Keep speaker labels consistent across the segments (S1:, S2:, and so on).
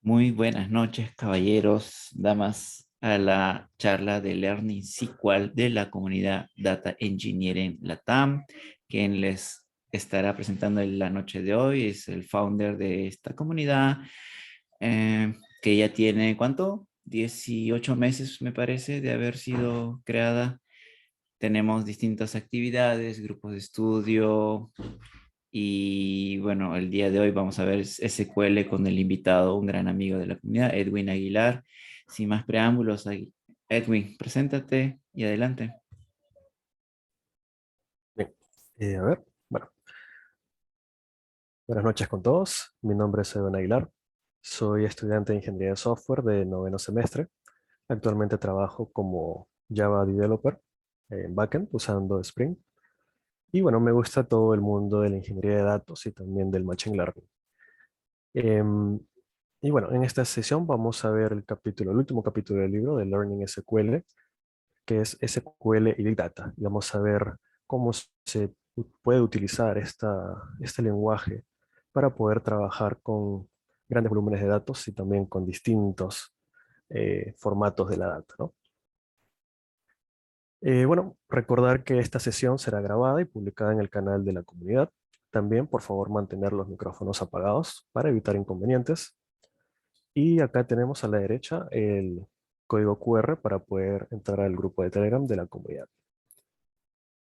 S1: Muy buenas noches, caballeros, damas, a la charla de Learning SQL de la comunidad Data Engineering Latam. Quien les estará presentando en la noche de hoy es el founder de esta comunidad, que ya tiene, ¿cuánto? 18 meses, me parece, de haber sido creada. Tenemos distintas actividades, grupos de estudio, y bueno, el día de hoy vamos a ver SQL con el invitado, un gran amigo de la comunidad, Edwin Aguilar. Sin más preámbulos, Edwin, preséntate y adelante.
S2: Bien, a ver, bueno, buenas noches con todos. Mi nombre es Edwin Aguilar. Soy estudiante de Ingeniería de Software de noveno semestre. Actualmente trabajo como Java Developer en backend usando Spring. Y bueno, me gusta todo el mundo de la ingeniería de datos y también del Machine Learning. Em, y bueno, en esta sesión vamos a ver el último capítulo del libro de Learning SQL, que es SQL y Big Data. Y vamos a ver cómo se puede utilizar este lenguaje para poder trabajar con grandes volúmenes de datos y también con distintos formatos de la data, ¿no? Bueno, recordar que esta sesión será grabada y publicada en el canal de la comunidad. También, por favor, mantener los micrófonos apagados para evitar inconvenientes. Y acá tenemos a la derecha el código QR para poder entrar al grupo de Telegram de la comunidad.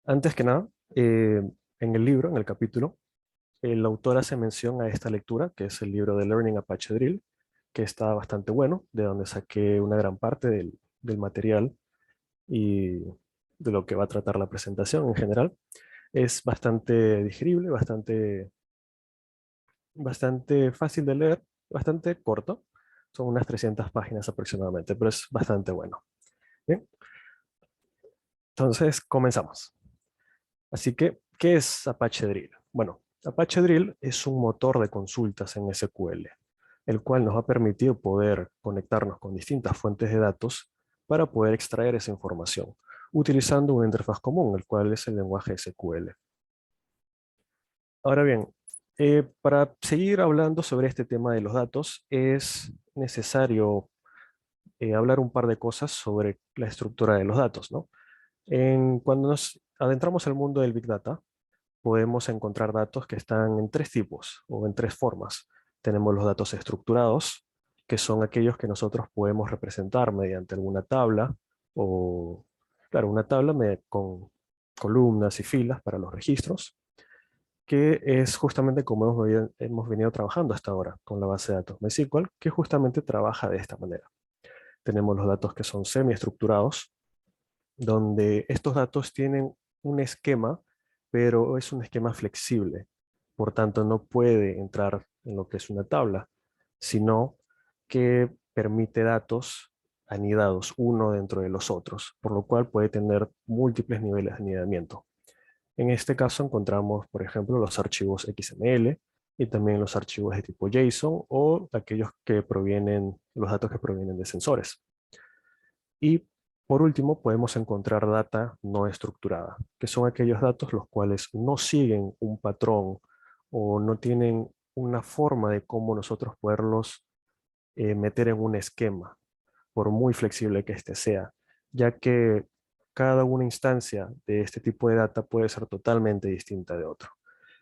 S2: Antes que nada, en el libro, en el capítulo, el autor hace mención a esta lectura, que es el libro de Learning Apache Drill, que está bastante bueno, de donde saqué una gran parte del material y de lo que va a tratar la presentación en general. Es bastante digerible, bastante fácil de leer, bastante corto. Son unas 300 páginas aproximadamente, pero es bastante bueno. Bien, entonces comenzamos. Así que, ¿qué es Apache Drill? Bueno, Apache Drill es un motor de consultas en SQL, el cual nos ha permitido poder conectarnos con distintas fuentes de datos para poder extraer esa información, utilizando una interfaz común, el cual es el lenguaje SQL. Ahora bien, para seguir hablando sobre este tema de los datos, es necesario hablar un par de cosas sobre la estructura de los datos, ¿no? Cuando nos adentramos al mundo del Big Data, podemos encontrar datos que están en tres tipos o en tres formas. Tenemos los datos estructurados, que son aquellos que nosotros podemos representar mediante alguna tabla o, claro, una tabla con columnas y filas para los registros, que es justamente como hemos venido trabajando hasta ahora con la base de datos MySQL, que justamente trabaja de esta manera. Tenemos los datos que son semiestructurados, donde estos datos tienen un esquema, pero es un esquema flexible. Por tanto, no puede entrar en lo que es una tabla, sino que permite datos anidados uno dentro de los otros, por lo cual puede tener múltiples niveles de anidamiento. En este caso encontramos, por ejemplo, los archivos XML y también los archivos de tipo JSON o aquellos que provienen, los datos que provienen de sensores. Y por último, podemos encontrar data no estructurada, que son aquellos datos los cuales no siguen un patrón o no tienen una forma de cómo nosotros poderlos meter en un esquema, por muy flexible que éste sea, ya que cada una instancia de este tipo de data puede ser totalmente distinta de otro.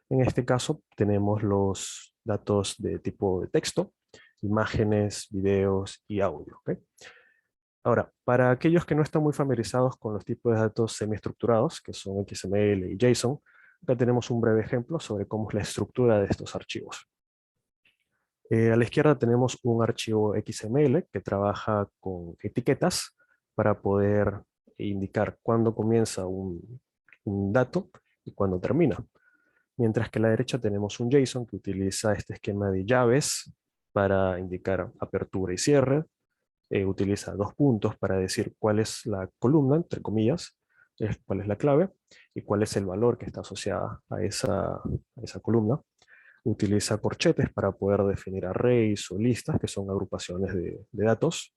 S2: En este caso, tenemos los datos de tipo de texto, imágenes, videos y audio. ¿Ok? Ahora, para aquellos que no están muy familiarizados con los tipos de datos semiestructurados, que son XML y JSON, acá tenemos un breve ejemplo sobre cómo es la estructura de estos archivos. A la izquierda tenemos un archivo XML que trabaja con etiquetas para poder indicar cuándo comienza un dato y cuándo termina. Mientras que a la derecha tenemos un JSON que utiliza este esquema de llaves para indicar apertura y cierre, utiliza dos puntos para decir cuál es la columna, entre comillas, cuál es la clave y cuál es el valor que está asociada a esa columna. Utiliza corchetes para poder definir arrays o listas, que son agrupaciones de datos.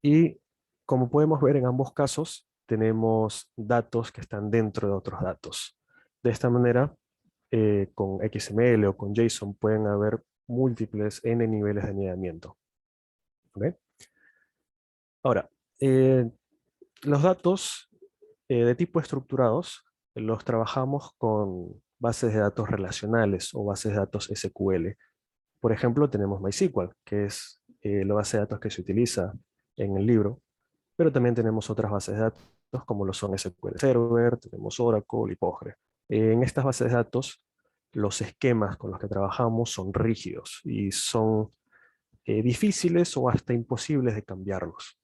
S2: Y como podemos ver en ambos casos, tenemos datos que están dentro de otros datos. De esta manera, con XML o con JSON pueden haber múltiples n niveles de anidamiento. ¿Ok? Ahora, los datos de tipo estructurados los trabajamos con bases de datos relacionales o bases de datos SQL. Por ejemplo, tenemos MySQL, que es la base de datos que se utiliza en el libro, pero también tenemos otras bases de datos como lo son SQL Server, tenemos Oracle y Postgre. En estas bases de datos, los esquemas con los que trabajamos son rígidos y son difíciles o hasta imposibles de cambiarlos.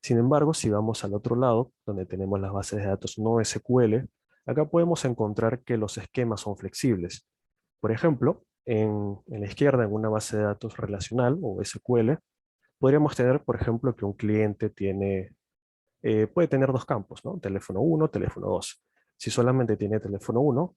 S2: Sin embargo, si vamos al otro lado, donde tenemos las bases de datos no SQL, acá podemos encontrar que los esquemas son flexibles. Por ejemplo, en la izquierda, en una base de datos relacional o SQL, podríamos tener, por ejemplo, que un cliente puede tener dos campos, ¿no? Teléfono 1, teléfono 2. Si solamente tiene teléfono 1,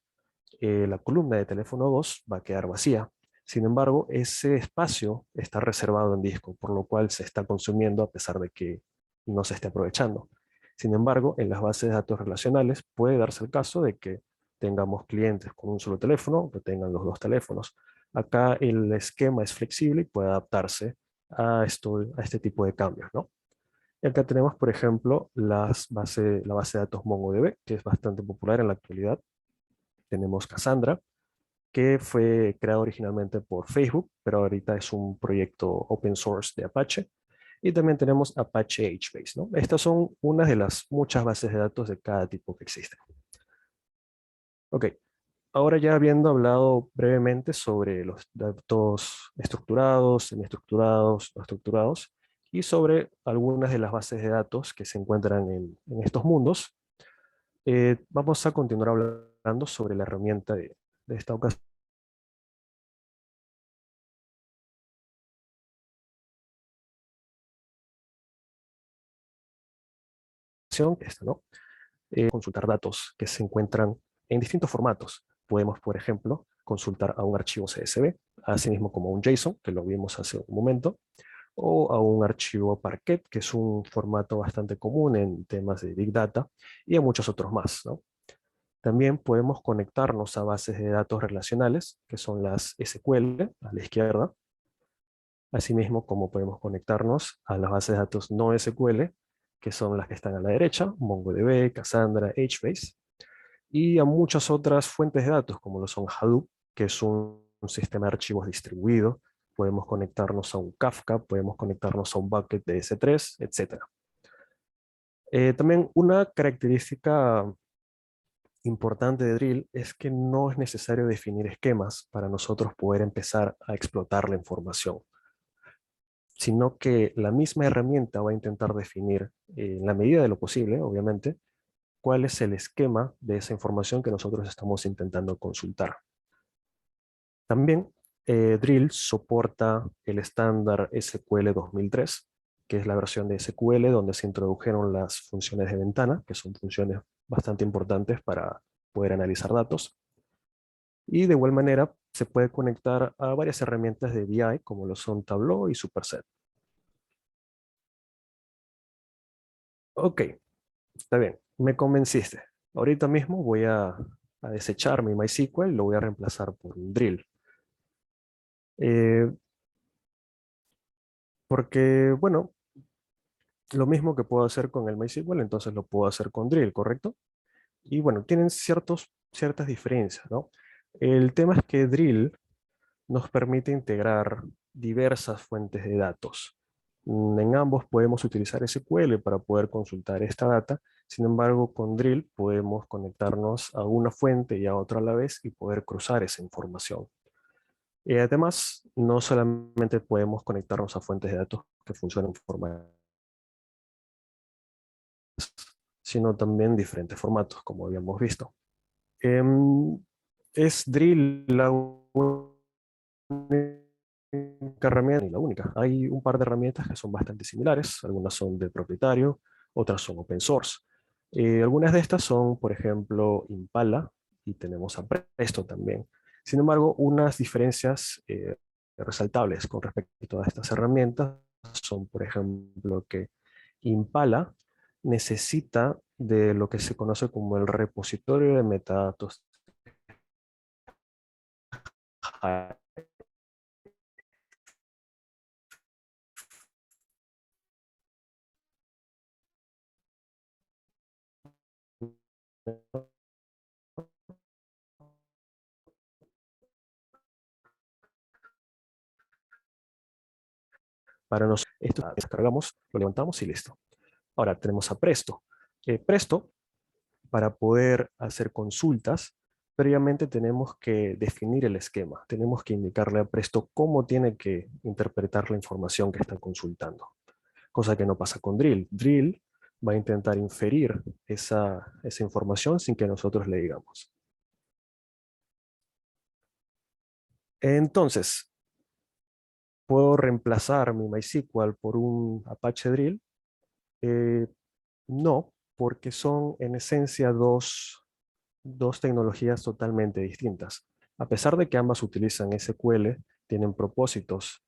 S2: la columna de teléfono 2 va a quedar vacía. Sin embargo, ese espacio está reservado en disco, por lo cual se está consumiendo a pesar de que no se esté aprovechando. Sin embargo, en las bases de datos relacionales puede darse el caso de que tengamos clientes con un solo teléfono o que tengan los dos teléfonos. Acá el esquema es flexible y puede adaptarse a este tipo de cambios, ¿no? Y acá tenemos, por ejemplo, la base de datos MongoDB, que es bastante popular en la actualidad. Tenemos Cassandra, que fue creado originalmente por Facebook, pero ahorita es un proyecto open source de Apache. Y también tenemos Apache HBase, ¿no? Estas son unas de las muchas bases de datos de cada tipo que existen. Ok, ahora ya habiendo hablado brevemente sobre los datos estructurados, semiestructurados, no estructurados, y sobre algunas de las bases de datos que se encuentran en estos mundos, vamos a continuar hablando sobre la herramienta de esta ocasión, esta, ¿no? Consultar datos que se encuentran en distintos formatos. Podemos, por ejemplo, consultar a un archivo CSV, asimismo como a un JSON, que lo vimos hace un momento, o a un archivo Parquet, que es un formato bastante común en temas de Big Data, y a muchos otros más, ¿no? También podemos conectarnos a bases de datos relacionales, que son las SQL, a la izquierda, asimismo como podemos conectarnos a las bases de datos no SQL, que son las que están a la derecha, MongoDB, Cassandra, HBase, y a muchas otras fuentes de datos, como lo son Hadoop, que es un sistema de archivos distribuido. Podemos conectarnos a un Kafka, podemos conectarnos a un bucket de S3, etc. También una característica importante de Drill es que no es necesario definir esquemas para nosotros poder empezar a explotar la información, sino que la misma herramienta va a intentar definir, en la medida de lo posible, obviamente, cuál es el esquema de esa información que nosotros estamos intentando consultar. También Drill soporta el estándar SQL 2003, que es la versión de SQL donde se introdujeron las funciones de ventana, que son funciones bastante importantes para poder analizar datos. Y de igual manera se puede conectar a varias herramientas de BI, como lo son Tableau y Superset. Ok, está bien, me convenciste. Ahorita mismo voy a desechar mi MySQL y lo voy a reemplazar por un Drill. Eh, Porque, bueno, lo mismo que puedo hacer con el MySQL, entonces lo puedo hacer con Drill, ¿correcto? Y bueno, tienen ciertas diferencias, ¿no? El tema es que Drill nos permite integrar diversas fuentes de datos. En ambos podemos utilizar SQL para poder consultar esta data. Sin embargo, con Drill podemos conectarnos a una fuente y a otra a la vez y poder cruzar esa información. Y además, no solamente podemos conectarnos a fuentes de datos que funcionan en forma, sino también diferentes formatos, como habíamos visto. Em, ¿Es Drill la única herramienta y la única? Hay un par de herramientas que son bastante similares, algunas son de propietario, otras son open source. Algunas de estas son, por ejemplo, Impala, y tenemos a Presto también. Sin embargo, unas diferencias resaltables con respecto a estas herramientas son, por ejemplo, que Impala necesita de lo que se conoce como el repositorio de metadatos Para nosotros, esto descargamos, lo levantamos y listo. Ahora tenemos a Presto. Presto, para poder hacer consultas, previamente tenemos que definir el esquema. Tenemos que indicarle a Presto cómo tiene que interpretar la información que está consultando. Cosa que no pasa con Drill. Drill va a intentar inferir esa información sin que nosotros le digamos. Entonces, ¿puedo reemplazar mi MySQL por un Apache Drill? No, porque son en esencia dos tecnologías totalmente distintas. A pesar de que ambas utilizan SQL, tienen propósitos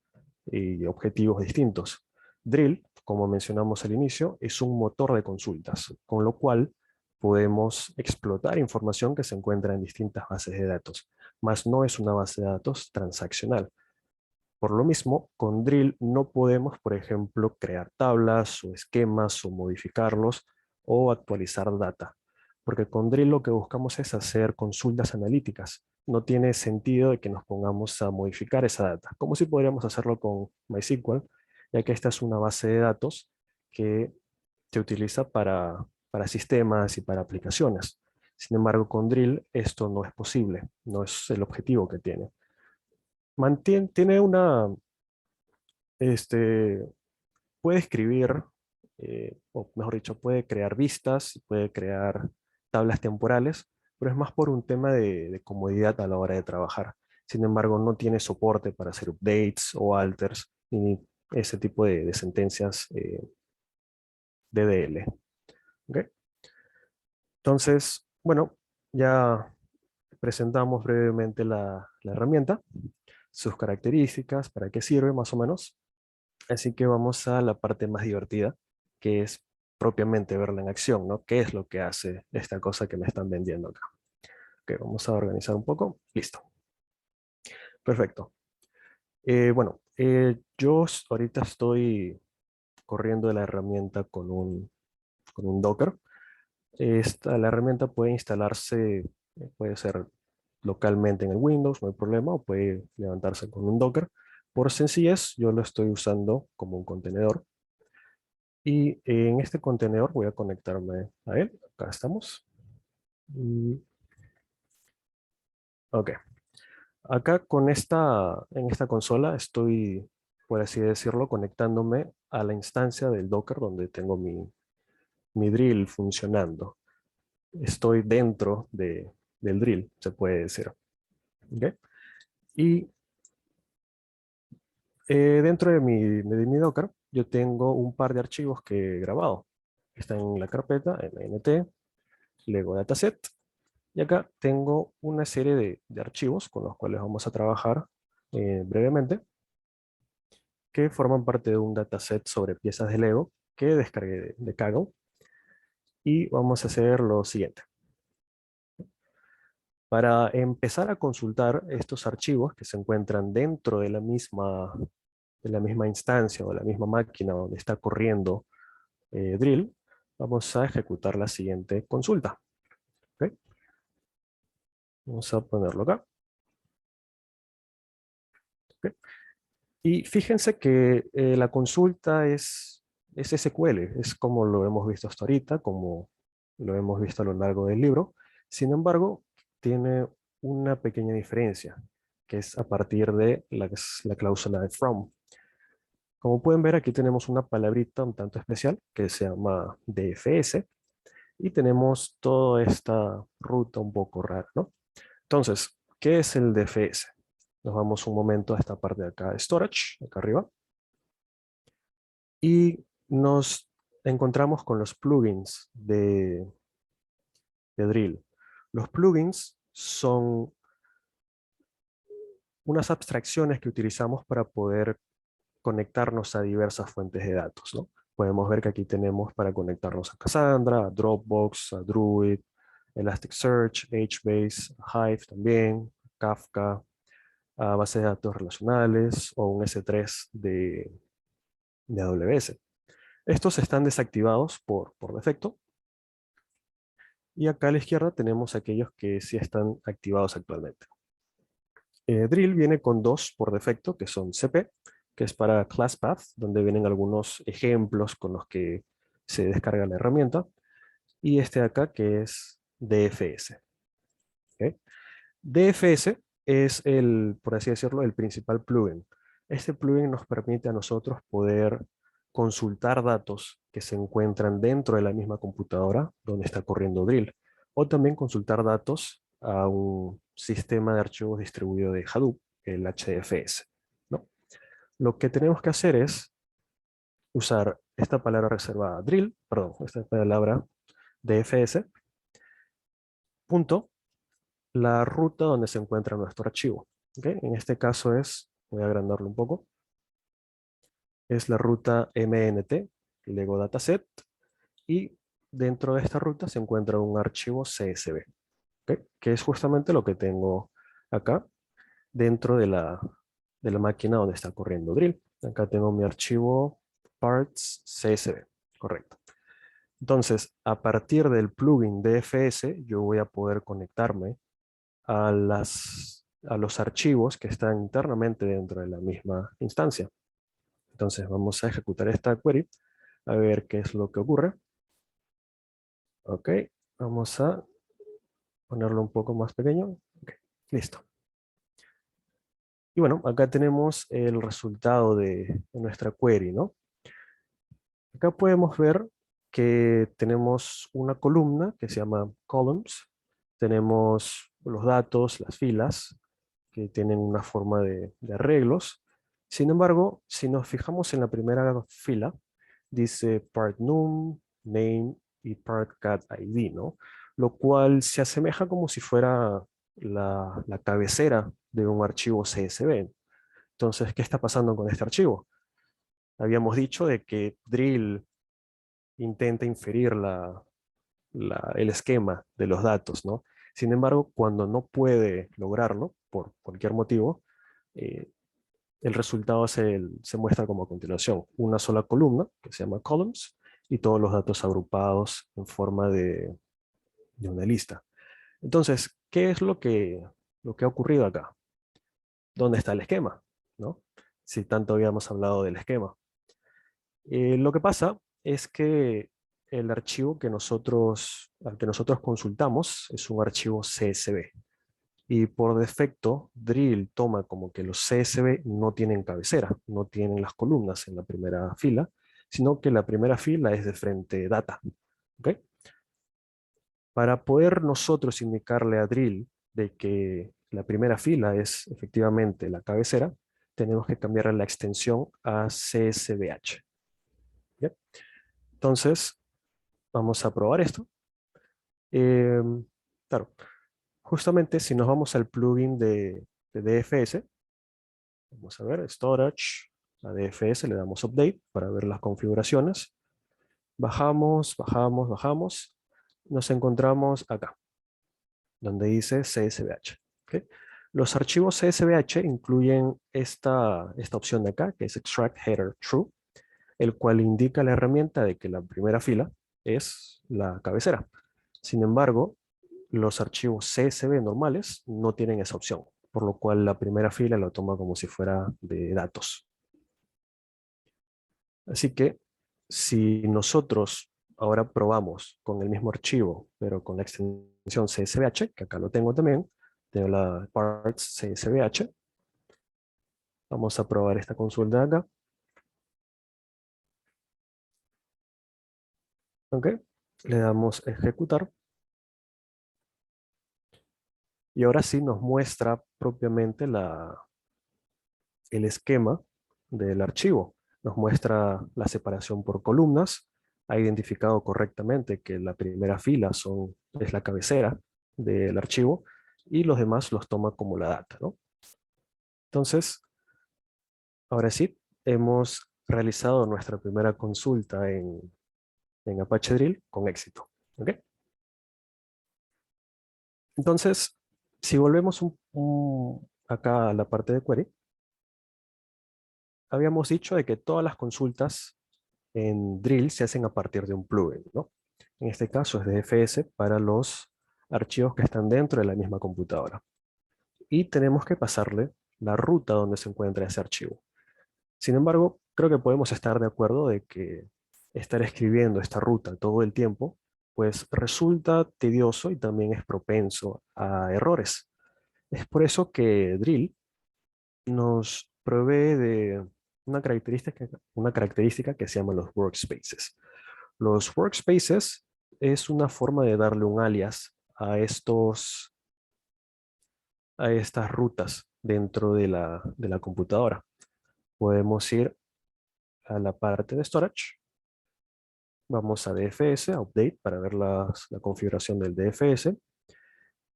S2: y objetivos distintos. Drill, como mencionamos al inicio, es un motor de consultas, con lo cual podemos explotar información que se encuentra en distintas bases de datos, mas no es una base de datos transaccional. Por lo mismo, con Drill no podemos, por ejemplo, crear tablas o esquemas o modificarlos o actualizar data, porque con Drill lo que buscamos es hacer consultas analíticas. No tiene sentido de que nos pongamos a modificar esa data, como si podríamos hacerlo con MySQL, ya que esta es una base de datos que se utiliza para sistemas y para aplicaciones. Sin embargo, con Drill esto no es posible, no es el objetivo que tiene. Tiene este, puede escribir, o mejor dicho, puede crear vistas, puede crear tablas temporales, pero es más por un tema de comodidad a la hora de trabajar. Sin embargo, no tiene soporte para hacer updates o alters, ni ese tipo de sentencias DDL. ¿Ok? Entonces, bueno, ya presentamos brevemente la herramienta, sus características, para qué sirve más o menos. Así que vamos a la parte más divertida, que es propiamente verla en acción, ¿no? ¿Qué es lo que hace esta cosa que me están vendiendo acá? Ok, vamos a organizar un poco. Listo. Perfecto. Yo ahorita estoy corriendo de la herramienta con un Docker. La herramienta puede instalarse, puede ser localmente en el Windows, no hay problema, o puede levantarse con un Docker. Por sencillez, yo lo estoy usando como un contenedor. Y en este contenedor voy a conectarme a él. Acá estamos. Ok. Acá en esta consola estoy, por así decirlo, conectándome a la instancia del Docker donde tengo mi drill funcionando. Estoy dentro del drill, se puede decir. ¿Ok? Y dentro de mi Docker yo tengo un par de archivos que he grabado. Están en la carpeta, en nt, Lego Dataset. Y acá tengo una serie de archivos con los cuales vamos a trabajar brevemente, que forman parte de un dataset sobre piezas de Lego que descargué de Kaggle. Y vamos a hacer lo siguiente. Para empezar a consultar estos archivos que se encuentran dentro de la misma instancia o de la misma máquina donde está corriendo Drill, vamos a ejecutar la siguiente consulta. ¿Ok? Vamos a ponerlo acá. ¿Ok? Y fíjense que la consulta es SQL, es como lo hemos visto hasta ahorita, como lo hemos visto a lo largo del libro. Sin embargo, tiene una pequeña diferencia, que es a partir de la cláusula de from. Como pueden ver, aquí tenemos una palabrita un tanto especial que se llama DFS y tenemos toda esta ruta un poco rara, ¿no? Entonces, ¿qué es el DFS? Nos vamos un momento a esta parte de acá de storage, acá arriba, y nos encontramos con los plugins de Drill. Los plugins son unas abstracciones que utilizamos para poder conectarnos a diversas fuentes de datos, ¿no? Podemos ver que aquí tenemos para conectarnos a Cassandra, a Dropbox, a Druid, Elasticsearch, HBase, Hive también, Kafka, a bases de datos relacionales o un S3 de AWS. Estos están desactivados por defecto Y acá a la izquierda tenemos aquellos que sí están activados actualmente. Drill viene con dos por defecto, que son CP, que es para Class Path, donde vienen algunos ejemplos con los que se descarga la herramienta, y este de acá que es DFS. ¿Ok? DFS es el, por así decirlo, el principal plugin. Este plugin nos permite a nosotros poder consultar datos que se encuentran dentro de la misma computadora donde está corriendo Drill, o también consultar datos a un sistema de archivos distribuido de Hadoop, el HDFS, ¿no? Lo que tenemos que hacer es usar esta palabra reservada drill, perdón, esta palabra DFS, punto, la ruta donde se encuentra nuestro archivo. ¿Okay? En este caso es, voy a agrandarlo un poco, es la ruta MNT, Lego Dataset, y dentro de esta ruta se encuentra un archivo CSV, ¿okay? Que es justamente lo que tengo acá dentro de la máquina donde está corriendo Drill. Acá tengo mi archivo parts CSV, correcto. Entonces, a partir del plugin DFS, yo voy a poder conectarme a los archivos que están internamente dentro de la misma instancia. Entonces, vamos a ejecutar esta query, a ver qué es lo que ocurre. Ok, vamos a ponerlo un poco más pequeño. Okay, listo. Y bueno, acá tenemos el resultado de nuestra query, ¿no? Acá podemos ver que tenemos una columna que se llama columns. Tenemos los datos, las filas, que tienen una forma de arreglos. Sin embargo, si nos fijamos en la primera fila, dice part num, name y part cat ID, ¿no? Lo cual se asemeja como si fuera la cabecera de un archivo CSV. Entonces, ¿qué está pasando con este archivo? Habíamos dicho de que drill intenta inferir el esquema de los datos, ¿no? Sin embargo, cuando no puede lograrlo, por cualquier motivo, eh, el resultado se muestra como a continuación. Una sola columna, que se llama columns, y todos los datos agrupados en forma de una lista. Entonces, ¿qué es lo que ha ocurrido acá? ¿Dónde está el esquema? ¿No? Si tanto habíamos hablado del esquema. Lo que pasa es que el archivo al que nosotros consultamos es un archivo CSV. Y por defecto, Drill toma como que los CSV no tienen cabecera, no tienen las columnas en la primera fila, sino que la primera fila es de frente data. ¿Okay? Para poder nosotros indicarle a Drill de que la primera fila es efectivamente la cabecera, tenemos que cambiar la extensión a CSVH. ¿Ya? Entonces, vamos a probar esto. Claro, justamente si nos vamos al plugin de DFS, vamos a ver, Storage, a DFS, le damos Update para ver las configuraciones. Bajamos, bajamos, bajamos. Nos encontramos acá, donde dice CSVH. ¿Okay? Los archivos CSVH incluyen esta opción de acá, que es Extract Header True, el cual indica a la herramienta de que la primera fila es la cabecera. Sin embargo, los archivos CSV normales no tienen esa opción, por lo cual la primera fila la toma como si fuera de datos. Así que si nosotros ahora probamos con el mismo archivo, pero con la extensión CSVH, que acá lo tengo también, tengo la parts CSVH, vamos a probar esta consulta de acá. ¿Ok? Le damos ejecutar. Y ahora sí nos muestra propiamente el esquema del archivo. Nos muestra la separación por columnas. Ha identificado correctamente que la primera fila es la cabecera del archivo y los demás los toma como la data, ¿no? Entonces, ahora sí, hemos realizado nuestra primera consulta en Apache Drill con éxito. ¿Ok? Entonces, si volvemos acá a la parte de query, habíamos dicho de que todas las consultas en Drill se hacen a partir de un plugin, ¿no? En este caso es DFS para los archivos que están dentro de la misma computadora. Y tenemos que pasarle la ruta donde se encuentra ese archivo. Sin embargo, creo que podemos estar de acuerdo de que estar escribiendo esta ruta todo el tiempo, pues resulta tedioso y también es propenso a errores. Es por eso que Drill nos provee de una característica que se llama los workspaces. Los workspaces es una forma de darle un alias a estas rutas dentro de la computadora. Podemos ir a la parte de storage. Vamos a DFS, a Update, para ver la configuración del DFS.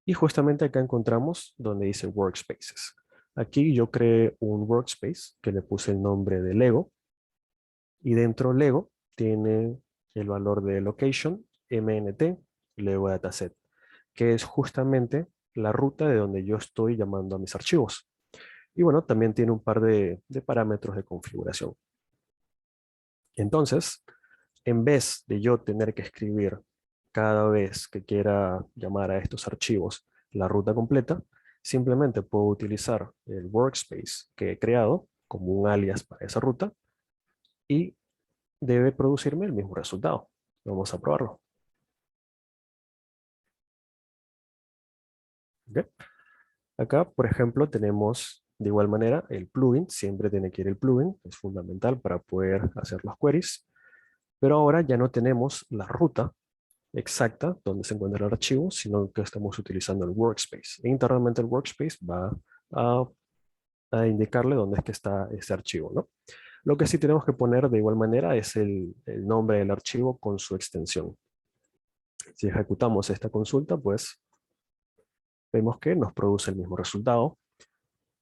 S2: Y justamente acá encontramos donde dice Workspaces. Aquí yo creé un workspace que le puse el nombre de Lego. Y dentro Lego tiene el valor de location, MNT, Lego Dataset, que es justamente la ruta de donde yo estoy llamando a mis archivos. Y bueno, también tiene un par de parámetros de configuración. Entonces, en vez de yo tener que escribir cada vez que quiera llamar a estos archivos la ruta completa, simplemente puedo utilizar el workspace que he creado como un alias para esa ruta y debe producirme el mismo resultado. Vamos a probarlo. ¿Okay? Acá, por ejemplo, tenemos de igual manera el plugin. Siempre tiene que ir el plugin. Es fundamental para poder hacer las queries. Pero ahora ya no tenemos la ruta exacta donde se encuentra el archivo, sino que estamos utilizando el workspace. E internamente el workspace va a, a indicarle dónde es que está ese archivo, ¿no? Lo que sí tenemos que poner de igual manera es el nombre del archivo con su extensión. Si ejecutamos esta consulta, pues vemos que nos produce el mismo resultado,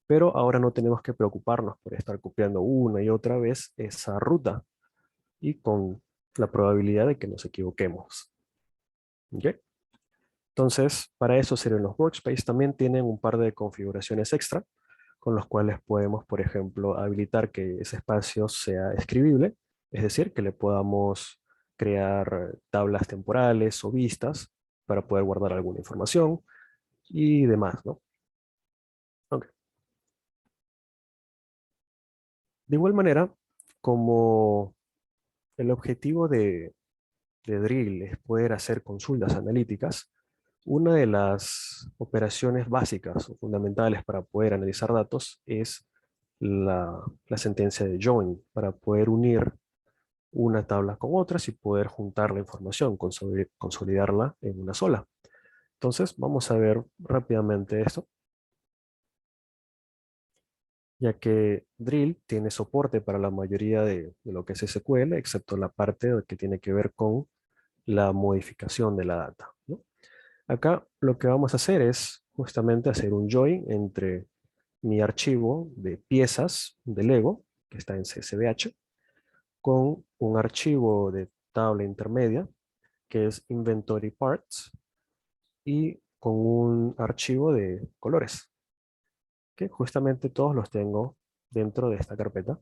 S2: pero ahora no tenemos que preocuparnos por estar copiando una y otra vez esa ruta y con la probabilidad de que nos equivoquemos. ¿Okay? Entonces, para eso sirven los workspace. También tienen un par de configuraciones extra con los cuales podemos, por ejemplo, habilitar que ese espacio sea escribible, es decir, que le podamos crear tablas temporales o vistas para poder guardar alguna información y demás, ¿no? Ok. De igual manera, como el objetivo de Drill es poder hacer consultas analíticas, una de las operaciones básicas o fundamentales para poder analizar datos es la sentencia de join, para poder unir una tabla con otras y poder juntar la información, consolidarla en una sola. Entonces, vamos a ver rápidamente esto, ya que Drill tiene soporte para la mayoría de lo que es SQL, excepto la parte que tiene que ver con la modificación de la data, ¿no? Acá lo que vamos a hacer es justamente hacer un join entre mi archivo de piezas de Lego, que está en CSVH, con un archivo de tabla intermedia, que es Inventory Parts, y con un archivo de colores, que justamente todos los tengo dentro de esta carpeta.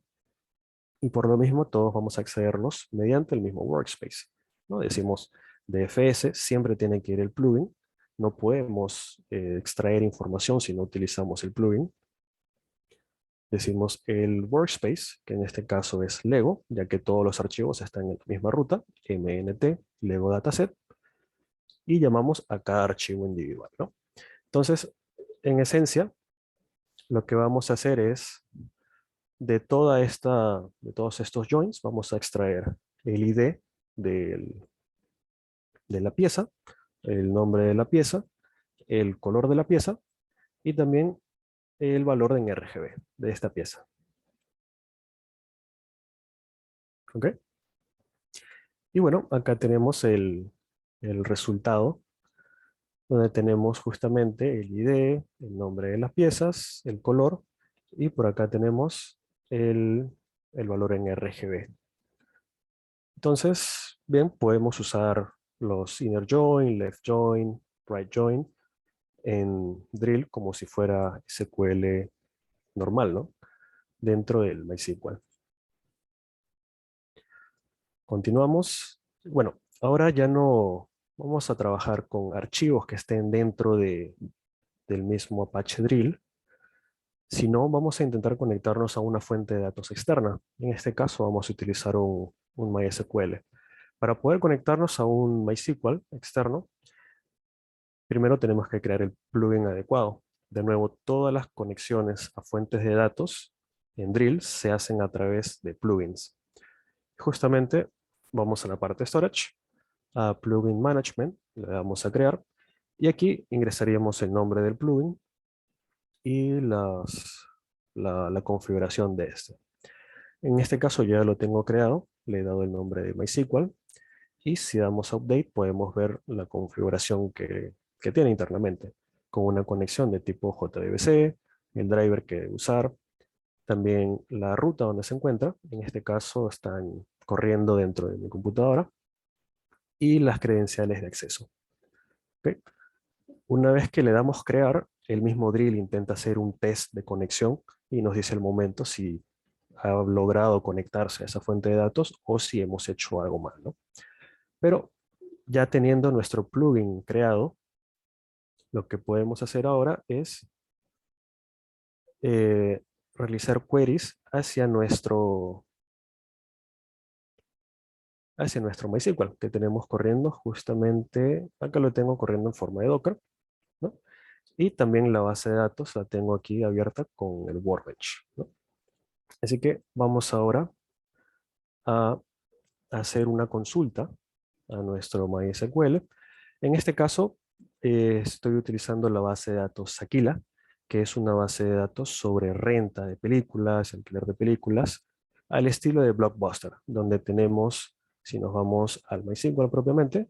S2: Y por lo mismo todos vamos a accederlos mediante el mismo workspace, ¿no? Decimos DFS, siempre tiene que ir el plugin. No podemos extraer información si no utilizamos el plugin. Decimos el workspace, que en este caso es Lego, ya que todos los archivos están en la misma ruta, MNT, Lego Dataset, y llamamos a cada archivo individual, ¿no? Entonces, en esencia, lo que vamos a hacer es, de todos estos joins, vamos a extraer el ID del- de la pieza, el nombre de la pieza, el color de la pieza y también el valor en RGB de esta pieza. ¿Ok? Y bueno, acá tenemos el resultado, donde tenemos justamente el ID, el nombre de las piezas, el color, y por acá tenemos el valor en RGB. Entonces, bien, podemos usar los inner join, left join, right join en Drill como si fuera SQL normal, ¿no? Dentro del MySQL. Continuamos. Bueno, ahora ya no vamos a trabajar con archivos que estén dentro del mismo Apache Drill, sino vamos a intentar conectarnos a una fuente de datos externa. En este caso vamos a utilizar un MySQL. Para poder conectarnos a un MySQL externo, primero tenemos que crear el plugin adecuado. De nuevo, todas las conexiones a fuentes de datos en Drill se hacen a través de plugins. Justamente vamos a la parte de Storage, a Plugin Management, le damos a crear, y aquí ingresaríamos el nombre del plugin y la configuración de este. En este caso ya lo tengo creado, le he dado el nombre de MySQL, y si damos a Update podemos ver la configuración que tiene internamente, con una conexión de tipo JDBC, el driver que debe usar, también la ruta donde se encuentra, en este caso están corriendo dentro de mi computadora, y las credenciales de acceso. ¿Ok? Una vez que le damos crear, el mismo drill intenta hacer un test de conexión y nos dice el momento si ha logrado conectarse a esa fuente de datos o si hemos hecho algo mal, ¿no? Pero ya teniendo nuestro plugin creado, lo que podemos hacer ahora es eh, realizar queries hacia nuestro MySQL que tenemos corriendo justamente, acá lo tengo corriendo en forma de Docker, ¿no? Y también la base de datos la tengo aquí abierta con el Workbench, ¿no? Así que vamos ahora a hacer una consulta a nuestro MySQL. En este caso, estoy utilizando la base de datos Aquila, que es una base de datos sobre renta de películas, alquiler de películas, al estilo de Blockbuster, donde tenemos, si nos vamos al MySQL propiamente,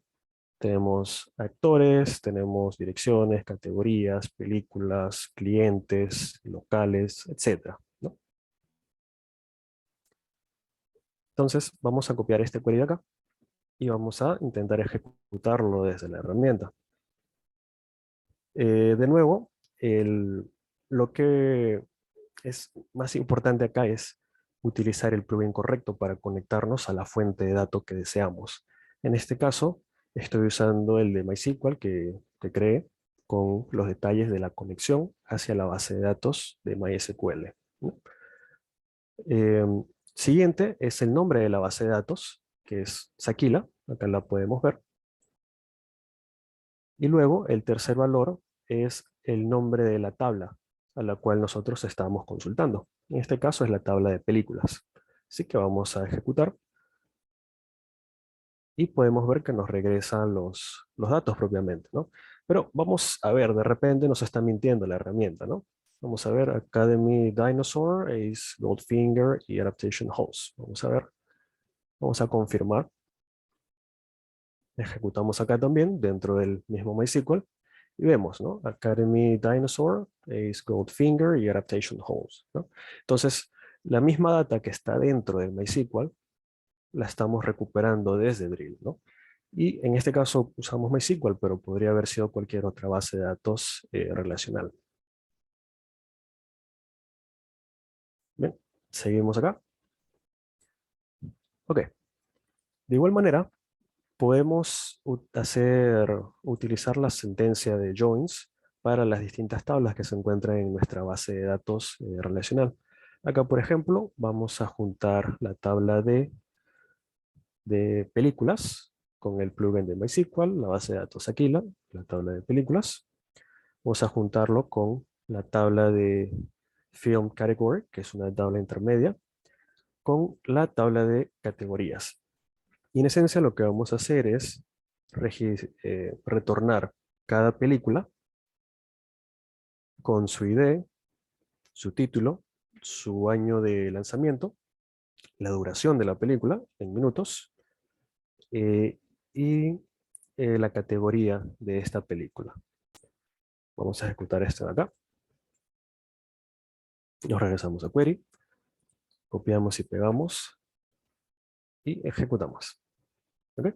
S2: tenemos actores, tenemos direcciones, categorías, películas, clientes, locales, etcétera, ¿no? Entonces, vamos a copiar este query de acá y vamos a intentar ejecutarlo desde la herramienta. De nuevo, lo que es más importante acá es utilizar el plugin correcto para conectarnos a la fuente de datos que deseamos. En este caso, estoy usando el de MySQL que creé con los detalles de la conexión hacia la base de datos de MySQL, ¿no? Eh, Siguiente es el nombre de la base de datos, que es Sakila, acá la podemos ver. Y luego el tercer valor es el nombre de la tabla a la cual nosotros estamos consultando. En este caso es la tabla de películas. Así que vamos a ejecutar y podemos ver que nos regresan los datos propiamente, ¿no? Pero vamos a ver, de repente nos está mintiendo la herramienta, ¿no? Vamos a ver Academy Dinosaur, Ace Goldfinger y Adaptation Host. Vamos a ver, vamos a confirmar. Ejecutamos acá también dentro del mismo MySQL y vemos, ¿no? Academy Dinosaur, Ace Goldfinger y Adaptation Host, ¿no? Entonces, la misma data que está dentro del MySQL la estamos recuperando desde Drill, ¿no? Y en este caso usamos MySQL, pero podría haber sido cualquier otra base de datos relacional. Bien, seguimos acá. Ok, de igual manera, podemos utilizar la sentencia de joins para las distintas tablas que se encuentran en nuestra base de datos relacional. Acá, por ejemplo, vamos a juntar la tabla de películas con el plugin de MySQL, la base de datos Aquila, la tabla de películas. Vamos a juntarlo con la tabla de Film Category, que es una tabla intermedia, con la tabla de categorías. Y en esencia lo que vamos a hacer es retornar cada película con su ID, su título, su año de lanzamiento, la duración de la película en minutos eh, y la categoría de esta película. Vamos a ejecutar esto de acá. Nos regresamos a query, copiamos y pegamos y ejecutamos. ¿Okay?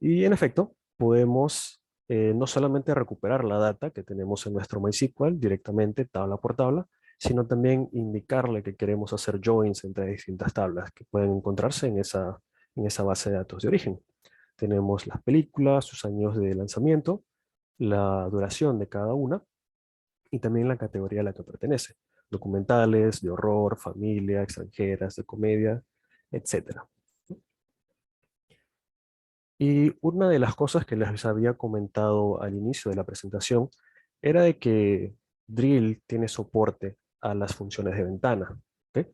S2: Y en efecto, podemos no solamente recuperar la data que tenemos en nuestro MySQL directamente tabla por tabla, sino también indicarle que queremos hacer joins entre distintas tablas que pueden encontrarse en esa base de datos de origen. tenemos las películas, sus años de lanzamiento, la duración de cada una y también la categoría a la que pertenece. Documentales, de horror, familia, extranjeras, de comedia, etcétera. Y una de las cosas que les había comentado al inicio de la presentación era de que Drill tiene soporte a las funciones de ventana. ¿Ok?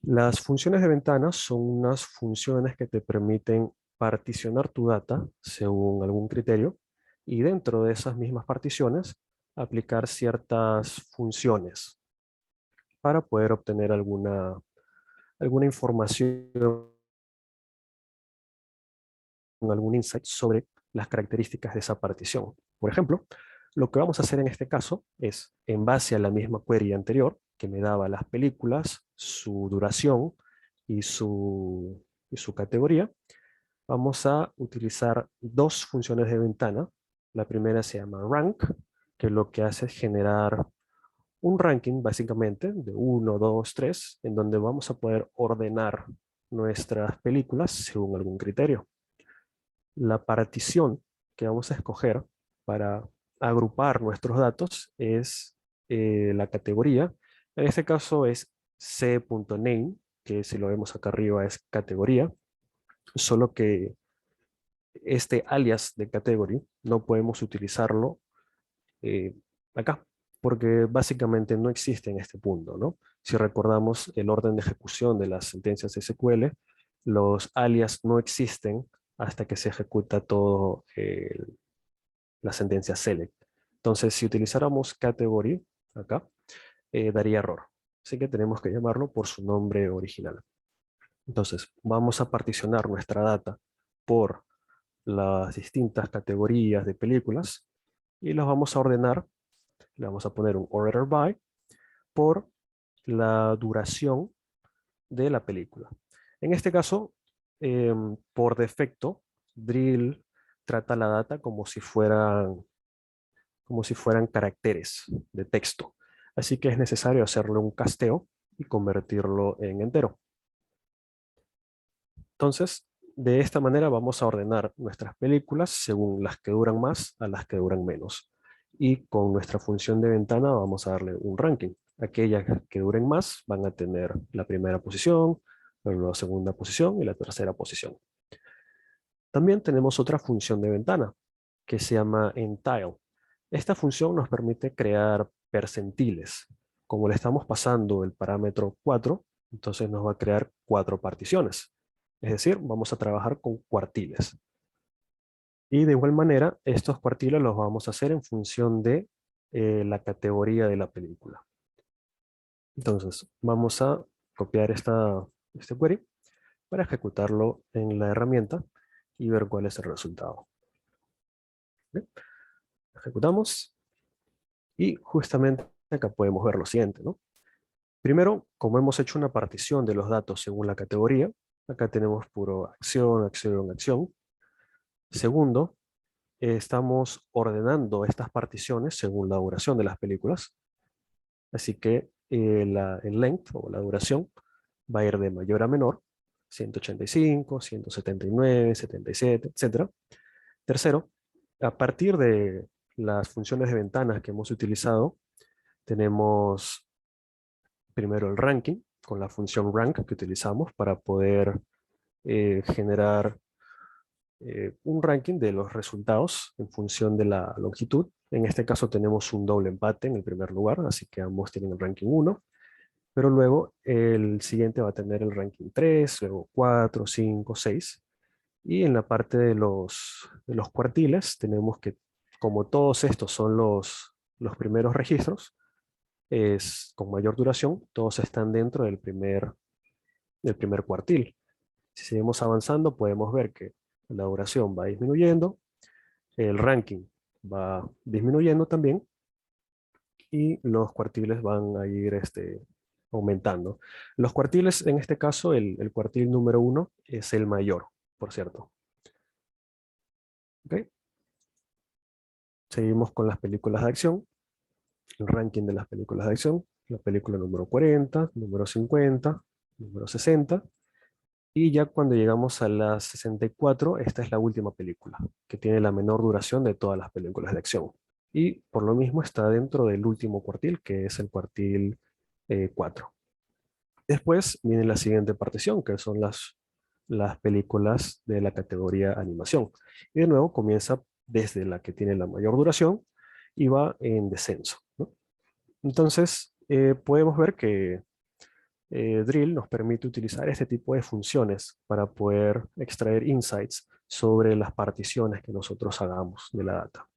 S2: Las funciones de ventana son unas funciones que te permiten particionar tu data según algún criterio y dentro de esas mismas particiones aplicar ciertas funciones para poder obtener alguna información, algún insight sobre las características de esa partición. Por ejemplo, lo que vamos a hacer en este caso es, en base a la misma query anterior, que me daba las películas, su duración y su categoría, vamos a utilizar dos funciones de ventana. La primera se llama rank, que lo que hace es generar un ranking básicamente de 1, 2, 3, en donde vamos a poder ordenar nuestras películas según algún criterio. La partición que vamos a escoger para agrupar nuestros datos es la categoría. En este caso es c.name, que si lo vemos acá arriba es categoría, solo que este alias de category no podemos utilizarlo eh, acá, porque básicamente no existe en este punto, ¿no? Si recordamos el orden de ejecución de las sentencias SQL, los alias no existen hasta que se ejecuta todo la sentencia select. Entonces, si utilizáramos category acá, daría error. Así que tenemos que llamarlo por su nombre original. Entonces, vamos a particionar nuestra data por las distintas categorías de películas y las vamos a ordenar. Le vamos a poner un order by por la duración de la película. En este caso, por defecto, Drill trata la data como si fueran caracteres de texto. Así que es necesario hacerle un casteo y convertirlo en entero. Entonces, de esta manera vamos a ordenar nuestras películas según las que duran más a las que duran menos. Y con nuestra función de ventana vamos a darle un ranking. Aquellas que duren más van a tener la primera posición, la segunda posición y la tercera posición. También tenemos otra función de ventana que se llama entile. Esta función nos permite crear percentiles. Como le estamos pasando el parámetro 4, entonces nos va a crear 4 particiones. Es decir, vamos a trabajar con cuartiles. Y de igual manera, estos cuartiles los vamos a hacer en función de la categoría de la película. Entonces, vamos a copiar este query para ejecutarlo en la herramienta y ver cuál es el resultado. ¿Bien? Ejecutamos y justamente acá podemos ver lo siguiente, ¿no? Primero, como hemos hecho una partición de los datos según la categoría, acá tenemos puro acción, acción, acción. Segundo, estamos ordenando estas particiones según la duración de las películas. Así que el length o la duración va a ir de mayor a menor, 185, 179, 77, etc. Tercero, a partir de las funciones de ventanas que hemos utilizado, tenemos primero el ranking, con la función rank que utilizamos para poder generar un ranking de los resultados en función de la longitud. En este caso tenemos un doble empate en el primer lugar, así que ambos tienen el ranking 1, pero luego el siguiente va a tener el ranking 3, luego 4, 5, 6. Y en la parte de los cuartiles tenemos que, como todos estos son los primeros registros, es con mayor duración, todos están dentro del primer cuartil. Si seguimos avanzando, podemos ver que la duración va disminuyendo, el ranking va disminuyendo también y los cuartiles van a ir aumentando. Los cuartiles, en este caso, el cuartil número 1 es el mayor, por cierto. ¿Okay? Seguimos con las películas de acción, el ranking de las películas de acción, la película número 40, número 50, número 60, Y ya cuando llegamos a las 64, esta es la última película, que tiene la menor duración de todas las películas de acción. Y por lo mismo está dentro del último cuartil, que es el cuartil 4. Después viene la siguiente partición, que son las películas de la categoría animación. Y de nuevo comienza desde la que tiene la mayor duración y va en descenso, ¿no? Entonces, podemos ver que Drill nos permite utilizar este tipo de funciones para poder extraer insights sobre las particiones que nosotros hagamos de la data.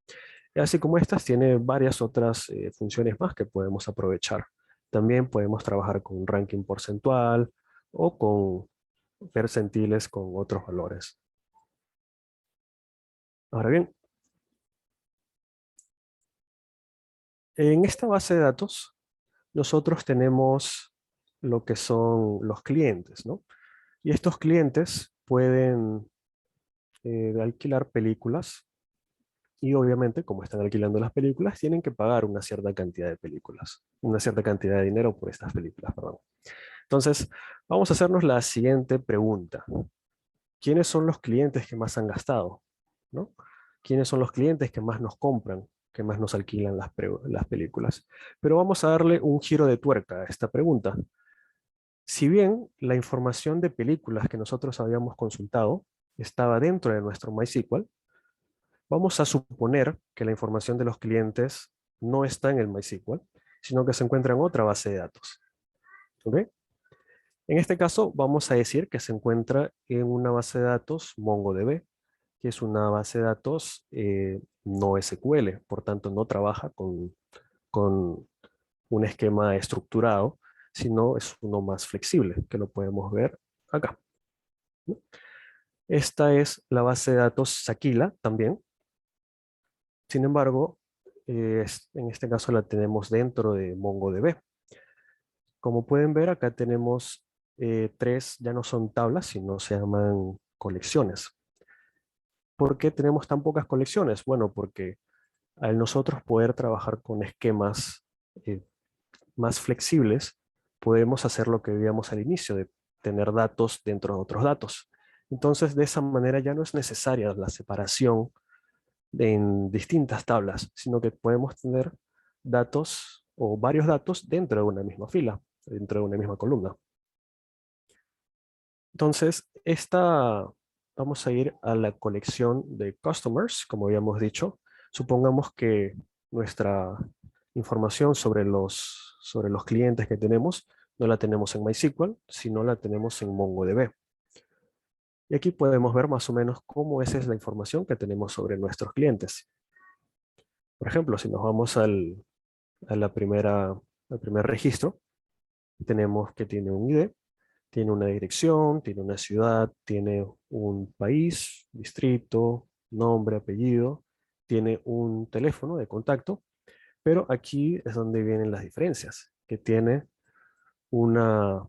S2: Y así como estas, tiene varias otras funciones más que podemos aprovechar. También podemos trabajar con ranking porcentual o con percentiles con otros valores. Ahora bien, en esta base de datos, nosotros tenemos lo que son los clientes, ¿no? Y estos clientes pueden alquilar películas y obviamente, como están alquilando las películas, tienen que pagar una cierta cantidad de películas, una cierta cantidad de dinero por estas películas, perdón. Entonces, vamos a hacernos la siguiente pregunta. ¿Quiénes son los clientes que más han gastado? ¿No? ¿Quiénes son los clientes que más nos compran, que más nos alquilan las películas? Pero vamos a darle un giro de tuerca a esta pregunta. Si bien la información de películas que nosotros habíamos consultado estaba dentro de nuestro MySQL, vamos a suponer que la información de los clientes no está en el MySQL, sino que se encuentra en otra base de datos. ¿Ok? En este caso, vamos a decir que se encuentra en una base de datos MongoDB, que es una base de datos no SQL, por tanto no trabaja con un esquema estructurado, sino es uno más flexible, que lo podemos ver acá, ¿no? Esta es la base de datos Sakila también. Sin embargo, en este caso la tenemos dentro de MongoDB. Como pueden ver, acá tenemos tres, ya no son tablas, sino se llaman colecciones. ¿Por qué tenemos tan pocas colecciones? Bueno, porque al nosotros poder trabajar con esquemas eh, más flexibles, podemos hacer lo que veíamos al inicio, de tener datos dentro de otros datos. Entonces, de esa manera ya no es necesaria la separación en distintas tablas, sino que podemos tener datos o varios datos dentro de una misma fila, dentro de una misma columna. Entonces, vamos a ir a la colección de customers, como habíamos dicho. Supongamos que nuestra información sobre los clientes que tenemos no la tenemos en MySQL, sino la tenemos en MongoDB. Y aquí podemos ver más o menos cómo esa es la información que tenemos sobre nuestros clientes. Por ejemplo, si nos vamos al primer registro, tenemos que tiene un ID, tiene una dirección, tiene una ciudad, tiene un país, distrito, nombre, apellido, tiene un teléfono de contacto, pero aquí es donde vienen las diferencias, que una,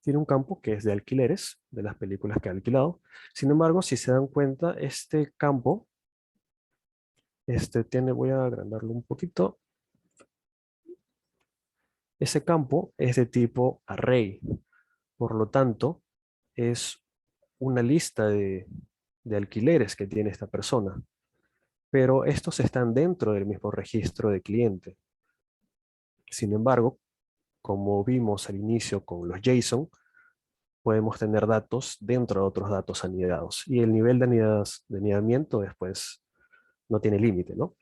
S2: tiene un campo que es de alquileres, de las películas que ha alquilado. Sin embargo, si se dan cuenta, este campo, voy a agrandarlo un poquito, ese campo es de tipo array. Por lo tanto, es una lista de alquileres que tiene esta persona, pero estos están dentro del mismo registro de cliente. Sin embargo, como vimos al inicio con los JSON, podemos tener datos dentro de otros datos anidados y el nivel de anidamiento después no tiene límite, ¿no?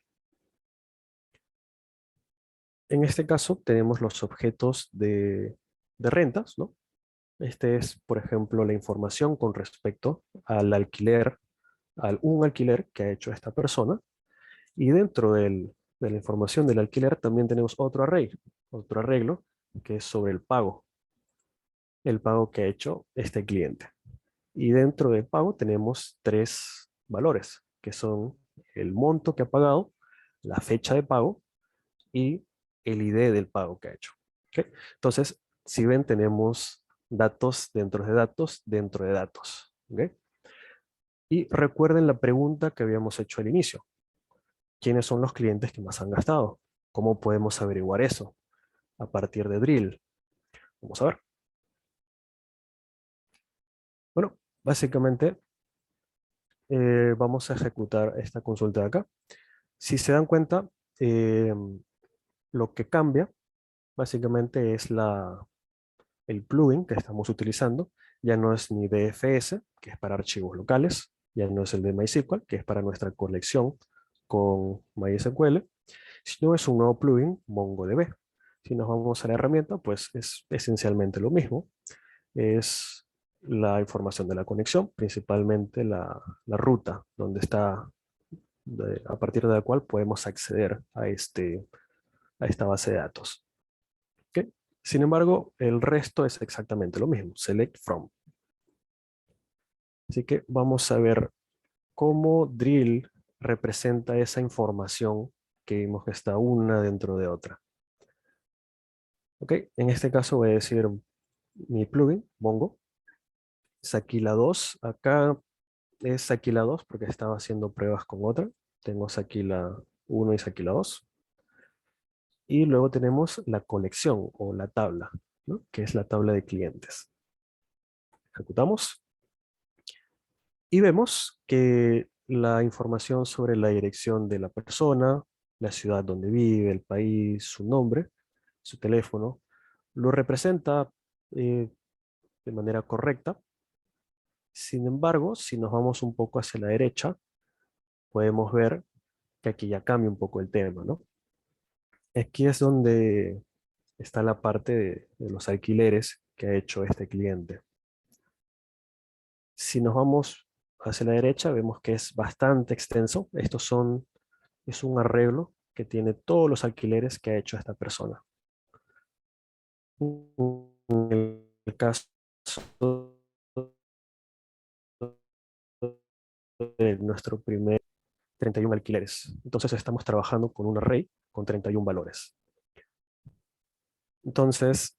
S2: En este caso tenemos los objetos de rentas, ¿no? Este es, por ejemplo, la información con respecto al alquiler, un alquiler que ha hecho esta persona. Y dentro de la información del alquiler también tenemos otro arreglo que es sobre el pago que ha hecho este cliente. Y dentro del pago tenemos tres valores, que son el monto que ha pagado, la fecha de pago y el ID del pago que ha hecho. ¿Ok? Entonces, si ven, tenemos datos dentro de datos dentro de datos. ¿Ok? Y recuerden la pregunta que habíamos hecho al inicio. ¿Quiénes son los clientes que más han gastado? ¿Cómo podemos averiguar eso? A partir de Drill. Vamos a ver. Bueno, básicamente vamos a ejecutar esta consulta de acá. Si se dan cuenta, eh, lo que cambia básicamente es el plugin que estamos utilizando. Ya no es ni DFS, que es para archivos locales, ya no es el de MySQL, que es para nuestra conexión con MySQL, sino es un nuevo plugin, MongoDB. Si nos vamos a la herramienta, pues es esencialmente lo mismo. Es la información de la conexión, principalmente la ruta, donde está, a partir de la cual podemos acceder a esta base de datos. ¿Ok? Sin embargo, el resto es exactamente lo mismo, select from. Así que vamos a ver cómo drill representa esa información que vimos que está una dentro de otra. ¿Ok? En este caso voy a decir mi plugin, Mongo, Sakila 2. Acá es Sakila 2 porque estaba haciendo pruebas con otra. Tengo Sakila 1 y Sakila 2. Y luego tenemos la colección o la tabla, ¿no? Que es la tabla de clientes. Ejecutamos y vemos que la información sobre la dirección de la persona, la ciudad donde vive, el país, su nombre, su teléfono, lo representa de manera correcta. Sin embargo, si nos vamos un poco hacia la derecha, podemos ver que aquí ya cambia un poco el tema, ¿no? Aquí es donde está la parte de los alquileres que ha hecho este cliente. Si nos vamos hacia la derecha, vemos que es bastante extenso. Es un arreglo que tiene todos los alquileres que ha hecho esta persona. En el caso de nuestro primer 31 alquileres. Entonces estamos trabajando con un array con 31 valores. Entonces,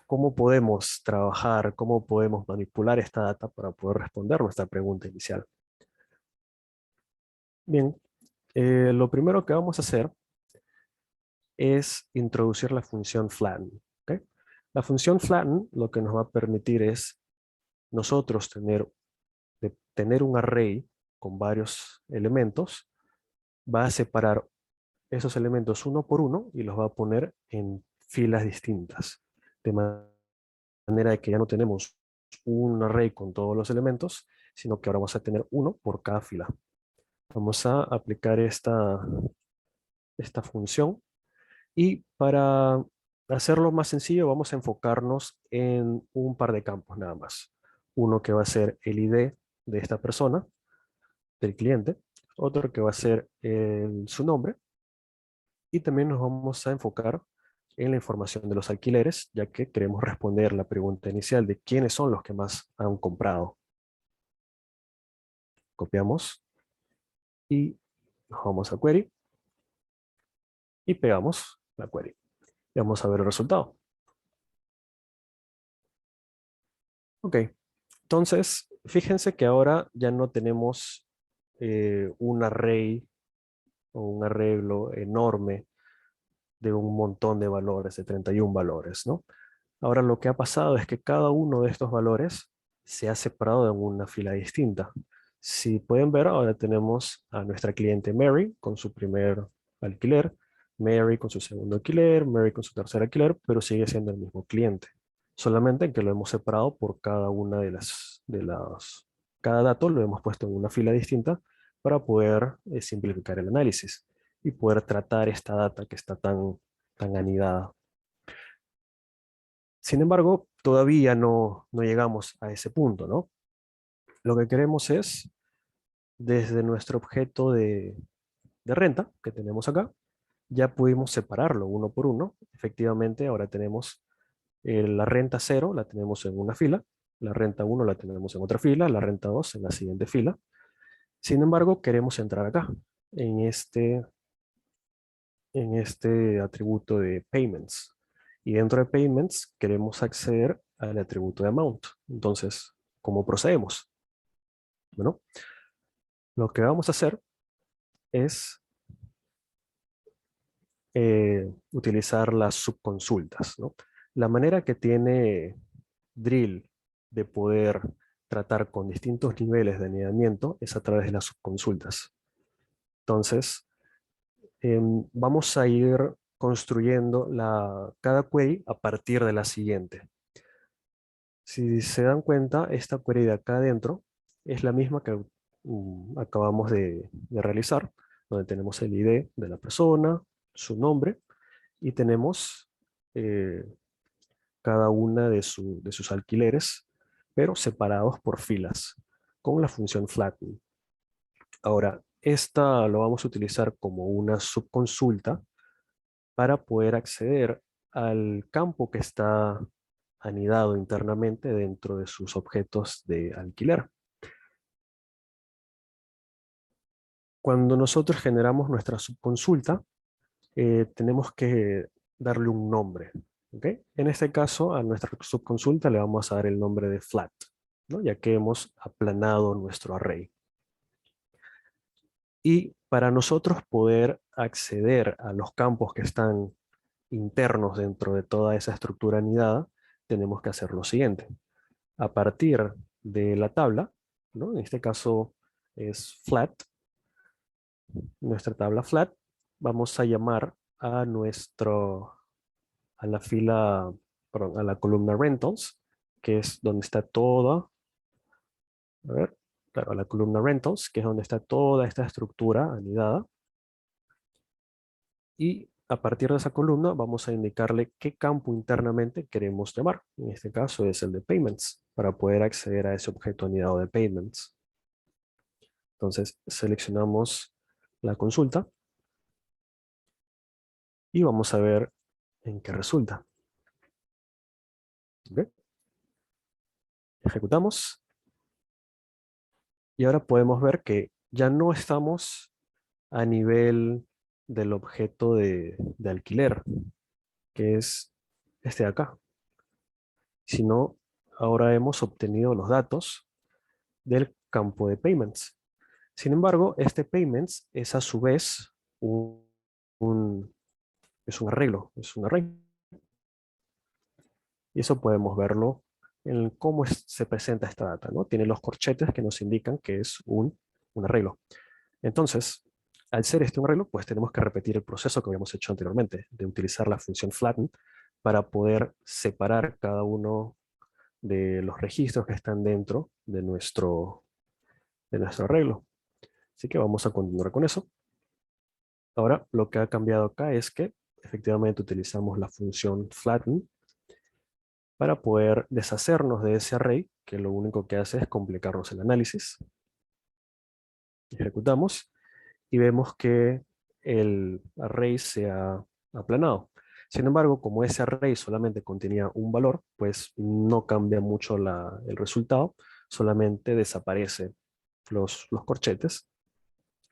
S2: ¿cómo podemos trabajar, cómo podemos manipular esta data para poder responder nuestra pregunta inicial? Bien, lo primero que vamos a hacer es introducir la función flatten. ¿Ok? La función flatten lo que nos va a permitir es nosotros tener un array con varios elementos, va a separar esos elementos uno por uno y los va a poner en filas distintas, de manera de que ya no tenemos un array con todos los elementos, sino que ahora vamos a tener uno por cada fila. Vamos a aplicar esta función y para hacerlo más sencillo vamos a enfocarnos en un par de campos nada más. Uno que va a ser el ID de esta persona, del cliente, otro que va a ser su nombre y también nos vamos a enfocar en la información de los alquileres, ya que queremos responder la pregunta inicial de quiénes son los que más han comprado. Copiamos y nos vamos a query y pegamos la query. Y vamos a ver el resultado. Ok, entonces fíjense que ahora ya no tenemos un array o un arreglo enorme de un montón de valores, de 31 valores, ¿no? Ahora lo que ha pasado es que cada uno de estos valores se ha separado en una fila distinta. Si pueden ver, ahora tenemos a nuestra cliente Mary con su primer alquiler, Mary con su segundo alquiler, Mary con su tercer alquiler, pero sigue siendo el mismo cliente. Solamente que lo hemos separado por cada una cada dato lo hemos puesto en una fila distinta para poder simplificar el análisis y poder tratar esta data que está tan anidada. Sin embargo, todavía no llegamos a ese punto, ¿no? Lo que queremos es, desde nuestro objeto de renta que tenemos acá, ya pudimos separarlo uno por uno. Efectivamente, ahora tenemos la renta 0, la tenemos en una fila, la renta 1 la tenemos en otra fila, la renta 2 en la siguiente fila. Sin embargo, queremos entrar acá, en este atributo de payments. Y dentro de payments queremos acceder al atributo de amount. Entonces, ¿cómo procedemos? Bueno, lo que vamos a hacer es utilizar las subconsultas, ¿no? La manera que tiene Drill de poder tratar con distintos niveles de anidamiento es a través de las subconsultas. Entonces, vamos a ir construyendo cada query a partir de la siguiente. Si se dan cuenta, esta query de acá adentro es la misma que acabamos de realizar, donde tenemos el ID de la persona, su nombre, y tenemos eh, cada una de sus alquileres, pero separados por filas, con la función flatten. Ahora, esta lo vamos a utilizar como una subconsulta para poder acceder al campo que está anidado internamente dentro de sus objetos de alquiler. Cuando nosotros generamos nuestra subconsulta, tenemos que darle un nombre. ¿Okay? En este caso, a nuestra subconsulta le vamos a dar el nombre de flat, ¿no? Ya que hemos aplanado nuestro array. Y para nosotros poder acceder a los campos que están internos dentro de toda esa estructura anidada, tenemos que hacer lo siguiente. A partir de la tabla, ¿no? En este caso es flat, nuestra tabla flat, vamos a llamar a la fila, perdón, a la columna rentals, que es donde está toda, a ver, claro, a la columna rentals, que es donde está toda esta estructura anidada. Y a partir de esa columna vamos a indicarle qué campo internamente queremos llamar. En este caso es el de payments, para poder acceder a ese objeto anidado de payments. Entonces seleccionamos la consulta y vamos a ver en qué resulta. ¿Okay? Ejecutamos y ahora podemos ver que ya no estamos a nivel del objeto de alquiler, que es este de acá, sino ahora hemos obtenido los datos del campo de payments. Sin embargo, este payments es a su vez un, es un arreglo, es un array. Y eso podemos verlo en cómo se presenta esta data, ¿no? Tiene los corchetes que nos indican que es un arreglo. Entonces, al ser este un arreglo, pues tenemos que repetir el proceso que habíamos hecho anteriormente, de utilizar la función flatten para poder separar cada uno de los registros que están dentro de nuestro arreglo. Así que vamos a continuar con eso. Ahora, lo que ha cambiado acá es que efectivamente utilizamos la función flatten para poder deshacernos de ese array, que lo único que hace es complicarnos el análisis. Ejecutamos y vemos que el array se ha aplanado. Sin embargo, como ese array solamente contenía un valor, pues no cambia mucho el resultado, solamente desaparece los corchetes,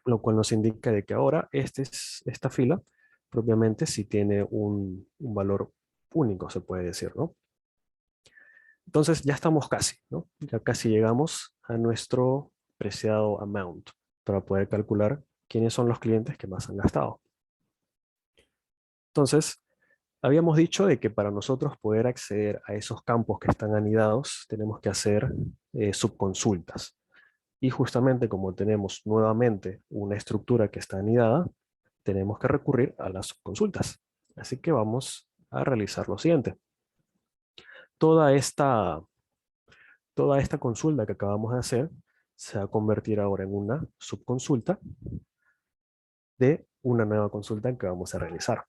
S2: lo cual nos indica de que ahora esta fila propiamente sí tiene un valor único, se puede decir, ¿no? Entonces ya estamos casi, ¿no? Ya casi llegamos a nuestro preciado amount para poder calcular quiénes son los clientes que más han gastado. Entonces, habíamos dicho de que para nosotros poder acceder a esos campos que están anidados, tenemos que hacer subconsultas. Y justamente como tenemos nuevamente una estructura que está anidada, tenemos que recurrir a las subconsultas. Así que vamos a realizar lo siguiente. Toda esta Toda esta consulta que acabamos de hacer se va a convertir ahora en una subconsulta de una nueva consulta que vamos a realizar,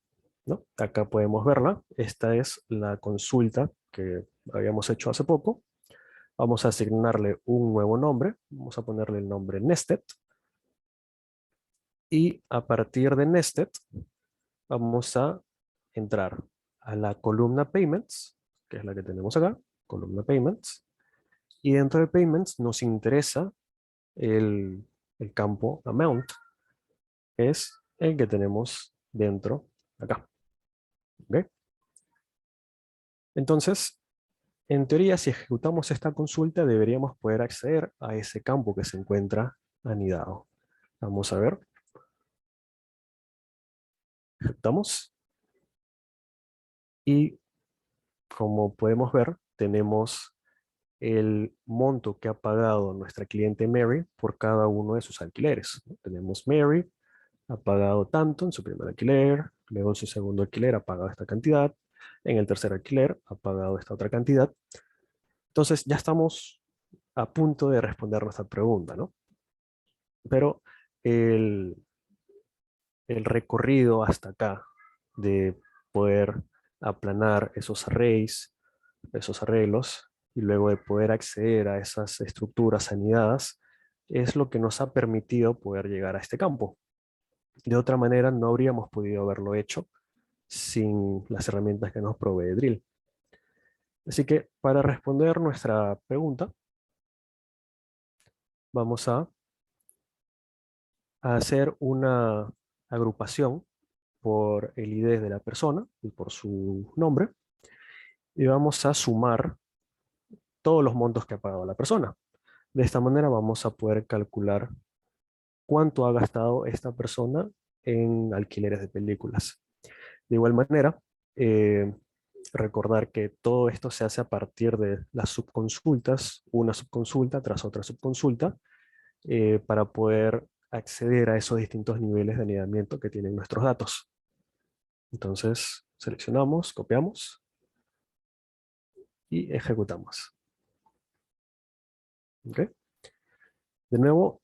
S2: ¿no? Acá podemos verla. Esta es la consulta que habíamos hecho hace poco. Vamos a asignarle un nuevo nombre. Vamos a ponerle el nombre Nested. Y a partir de Nested vamos a entrar a la columna Payments, que es la que tenemos acá, columna Payments. Y dentro de Payments nos interesa el, el campo amount, es el que tenemos dentro acá. ¿Okay? Entonces, en teoría, si ejecutamos esta consulta, deberíamos poder acceder a ese campo que se encuentra anidado. Vamos a ver. Ejecutamos. Y como podemos ver, tenemos el monto que ha pagado nuestra cliente Mary por cada uno de sus alquileres. Tenemos Mary, ha pagado tanto en su primer alquiler, luego en su segundo alquiler ha pagado esta cantidad, en el tercer alquiler ha pagado esta otra cantidad. Entonces ya estamos a punto de responder nuestra pregunta, ¿no? Pero el, el recorrido hasta acá de poder aplanar esos arrays, esos arreglos, y luego de poder acceder a esas estructuras anidadas, es lo que nos ha permitido poder llegar a este campo. De otra manera, no habríamos podido haberlo hecho sin las herramientas que nos provee Drill. Así que para responder nuestra pregunta, vamos a hacer una agrupación por el ID de la persona y por su nombre, y vamos a sumar todos los montos que ha pagado la persona. De esta manera vamos a poder calcular cuánto ha gastado esta persona en alquileres de películas. De igual manera, eh, recordar que todo esto se hace a partir de las subconsultas, una subconsulta tras otra subconsulta, para poder acceder a esos distintos niveles de anidamiento que tienen nuestros datos. Entonces, seleccionamos, copiamos y ejecutamos. ¿Okay? De nuevo,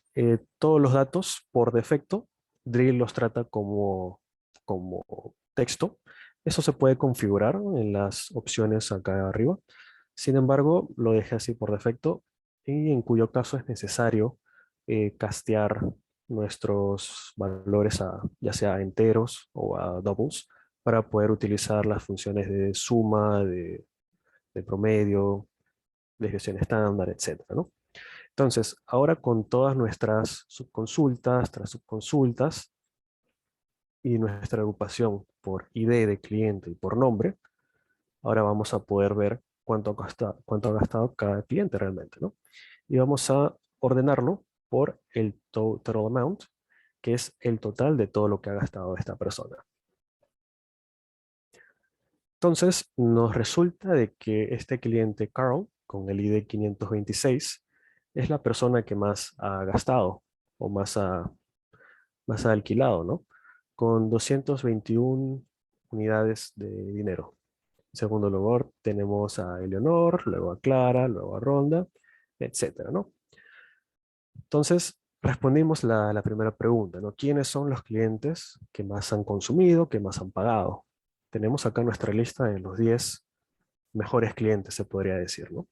S2: todos los datos por defecto, Drill los trata como texto. Eso se puede configurar en las opciones acá arriba. Sin embargo, lo dejé así por defecto y en cuyo caso es necesario castear nuestros valores a ya sea a enteros o a doubles para poder utilizar las funciones de suma, de promedio, desviación estándar, etcétera, ¿no? Entonces, ahora con todas nuestras subconsultas tras subconsultas y nuestra agrupación por ID de cliente y por nombre, ahora vamos a poder ver cuánto ha gastado cada cliente realmente, ¿no? Y vamos a ordenarlo por el total amount, que es el total de todo lo que ha gastado esta persona. Entonces, nos resulta de que este cliente Carl, con el ID 526, es la persona que más ha gastado o más ha alquilado, ¿no? Con 221 unidades de dinero. En segundo lugar, tenemos a Eleonor, luego a Clara, luego a Ronda, etcétera, ¿no? Entonces, respondimos la primera pregunta, ¿no? ¿Quiénes son los clientes que más han consumido, que más han pagado? Tenemos acá nuestra lista de los 10 mejores clientes, se podría decir, ¿no?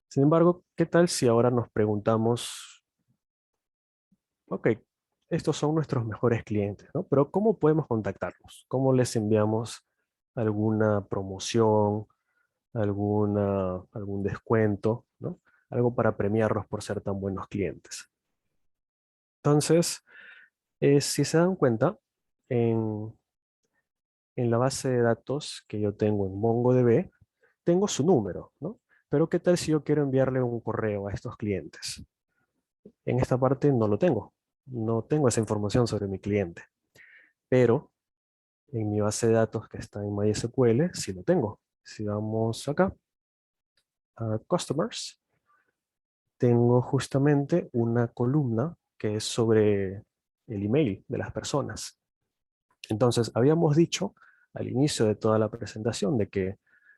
S2: Sin embargo, ¿qué tal si ahora nos preguntamos, ok, estos son nuestros mejores clientes, ¿no? Pero ¿cómo podemos contactarlos? ¿Cómo les enviamos alguna promoción, algún descuento, ¿no? Algo para premiarlos por ser tan buenos clientes. Entonces, si se dan cuenta, en, en la base de datos que yo tengo en MongoDB, tengo su número, ¿no? Pero ¿qué tal si yo quiero enviarle un correo a estos clientes? En esta parte no lo tengo. No tengo esa información sobre mi cliente. Pero en mi base de datos que está en MySQL, sí lo tengo. Si vamos acá a Customers, tengo justamente una columna que es sobre el email de las personas. Entonces, habíamos dicho al inicio de toda la presentación de que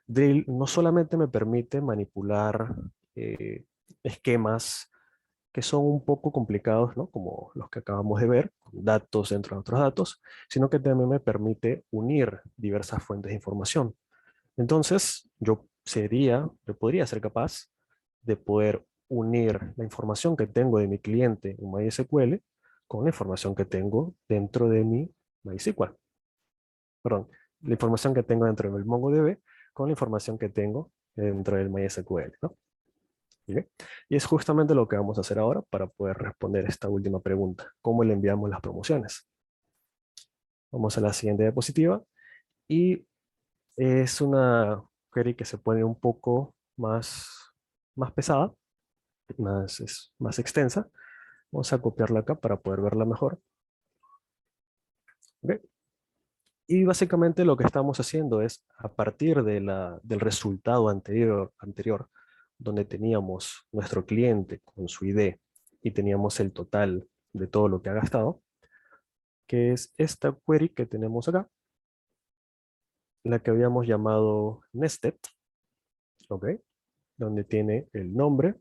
S2: Drill no solamente me permite manipular esquemas que son un poco complicados, ¿no? Como los que acabamos de ver, datos dentro de otros datos, sino que también me permite unir diversas fuentes de información. Entonces, yo podría ser capaz de poder unir la información que tengo de mi cliente en MySQL con la información que tengo dentro de mi MySQL. Perdón, la información que tengo dentro del MongoDB con la información que tengo dentro del MySQL, ¿no? ¿Okay? Y es justamente lo que vamos a hacer ahora para poder responder esta última pregunta. ¿Cómo le enviamos las promociones? Vamos a la siguiente diapositiva y es una query que se pone un poco más pesada, más extensa. Vamos a copiarla acá para poder verla mejor. ¿Okay? Y básicamente lo que estamos haciendo es, a partir del resultado anterior, donde teníamos nuestro cliente con su ID y teníamos el total de todo lo que ha gastado, que es esta query que tenemos acá, la que habíamos llamado nested, ¿ok? Donde tiene el nombre,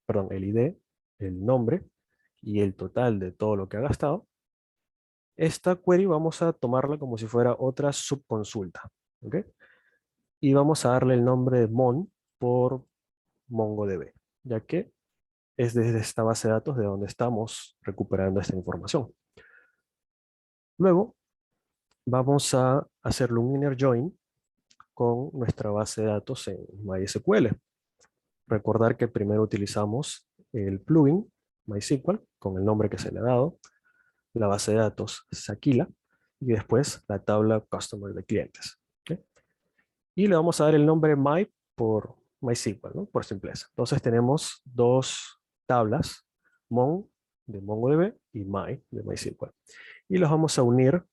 S2: perdón, el ID, el nombre y el total de todo lo que ha gastado. Esta query vamos a tomarla como si fuera otra subconsulta, ¿ok? Y vamos a darle el nombre de mon por MongoDB, ya que es desde esta base de datos de donde estamos recuperando esta información. Luego vamos a hacerle un inner join con nuestra base de datos en MySQL. Recordar que primero utilizamos el plugin MySQL con el nombre que se le ha dado, la base de datos Sakila y después la tabla Customer de clientes. ¿Okay? Y le vamos a dar el nombre My por MySQL, ¿no? Por simpleza. Entonces tenemos dos tablas, Mon de MongoDB y My de MySQL. Y los vamos a unir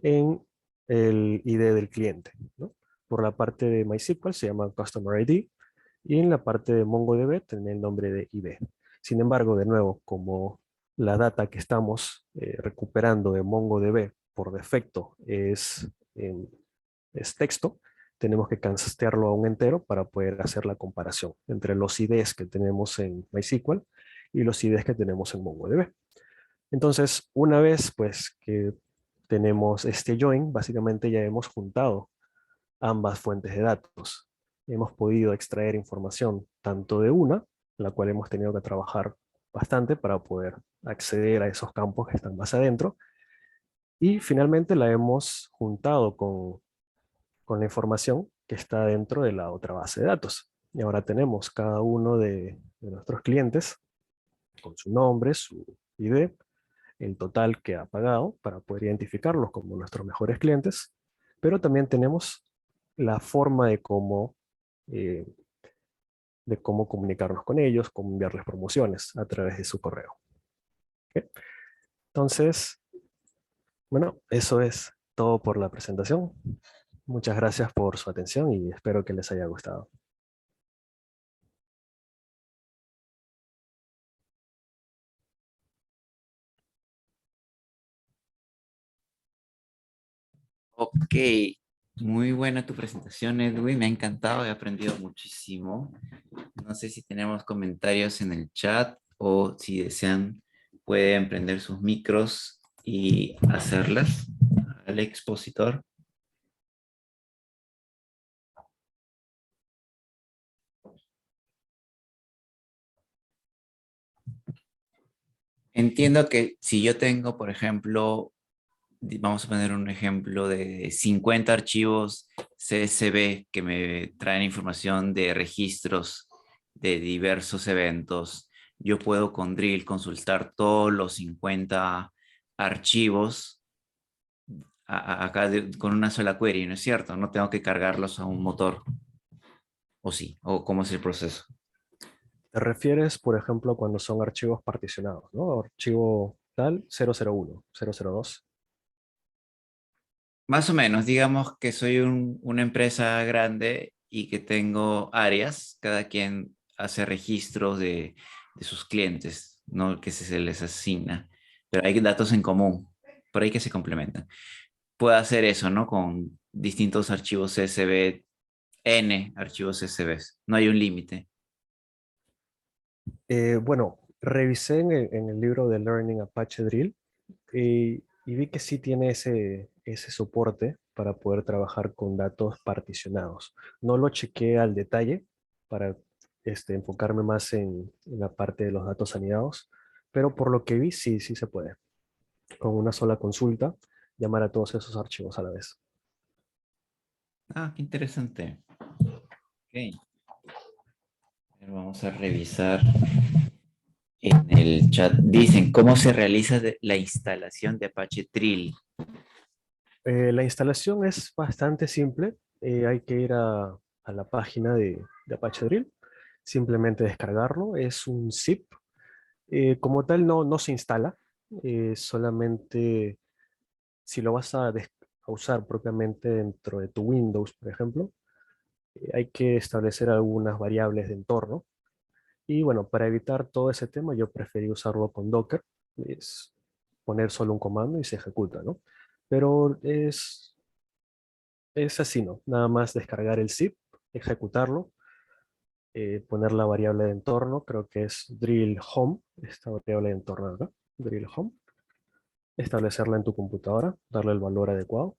S2: en el ID del cliente, ¿no? Por la parte de MySQL se llama Customer ID y en la parte de MongoDB tiene el nombre de ID. Sin embargo, de nuevo, como la data que estamos recuperando de MongoDB por defecto es texto, tenemos que castearlo a un entero para poder hacer la comparación entre los IDs que tenemos en MySQL y los IDs que tenemos en MongoDB. Entonces, una vez pues que tenemos este join, básicamente ya hemos juntado ambas fuentes de datos. Hemos podido extraer información tanto de una, la cual hemos tenido que trabajar bastante para poder acceder a esos campos que están más adentro, y finalmente la hemos juntado con la información que está dentro de la otra base de datos. Y ahora tenemos cada uno de nuestros clientes con su nombre, su ID, el total que ha pagado para poder identificarlos como nuestros mejores clientes, pero también tenemos la forma eh, de cómo comunicarnos con ellos, cómo enviarles promociones a través de su correo. ¿Ok? Entonces, bueno, eso es todo por la presentación. Muchas gracias por su atención y espero que les haya gustado.
S1: Ok, muy buena tu presentación, Edwin. Me ha encantado, he aprendido muchísimo. No sé si tenemos comentarios en el chat o si desean pueden prender sus micros y hacerlas al expositor. Entiendo que si yo tengo, por ejemplo, vamos a poner un ejemplo de 50 archivos CSV que me traen información de registros de diversos eventos. Yo puedo con Drill consultar todos los 50 archivos acá con una sola query, ¿no es cierto? No tengo que cargarlos a un motor, o sí, o cómo es el proceso.
S2: Te refieres, por ejemplo, cuando son archivos particionados, ¿no? Archivo tal 001, 002.
S1: Más o menos, digamos que soy una empresa grande y que tengo áreas, cada quien hace registros de sus clientes, ¿no? Que se les asigna, pero hay datos en común, por ahí que se complementan. Puedo hacer eso, ¿no? Con distintos archivos CSV, N archivos CSV, no hay un límite.
S2: Bueno, revisé en el libro de Learning Apache Drill y vi que sí tiene ese soporte para poder trabajar con datos particionados. No lo chequeé al detalle para enfocarme más en la parte de los datos anidados, pero por lo que vi, sí, sí se puede. Con una sola consulta, llamar a todos esos archivos a la vez.
S1: Ah, qué interesante. Ok, pero vamos a revisar en el chat. Dicen, ¿cómo se realiza la instalación de Apache Drill?
S2: La instalación es bastante simple. Hay que ir a la página de Apache Drill, simplemente descargarlo. Es un zip. Como tal, no se instala. Solamente si lo vas a usar propiamente dentro de tu Windows, por ejemplo, hay que establecer algunas variables de entorno. Y bueno, para evitar todo ese tema, yo preferí usarlo con Docker. Es poner solo un comando y se ejecuta, ¿no? Pero es así, ¿no? Nada más descargar el zip, ejecutarlo, poner la variable de entorno, creo que es drill home, esta variable de entorno acá, drill home, establecerla en tu computadora, darle el valor adecuado,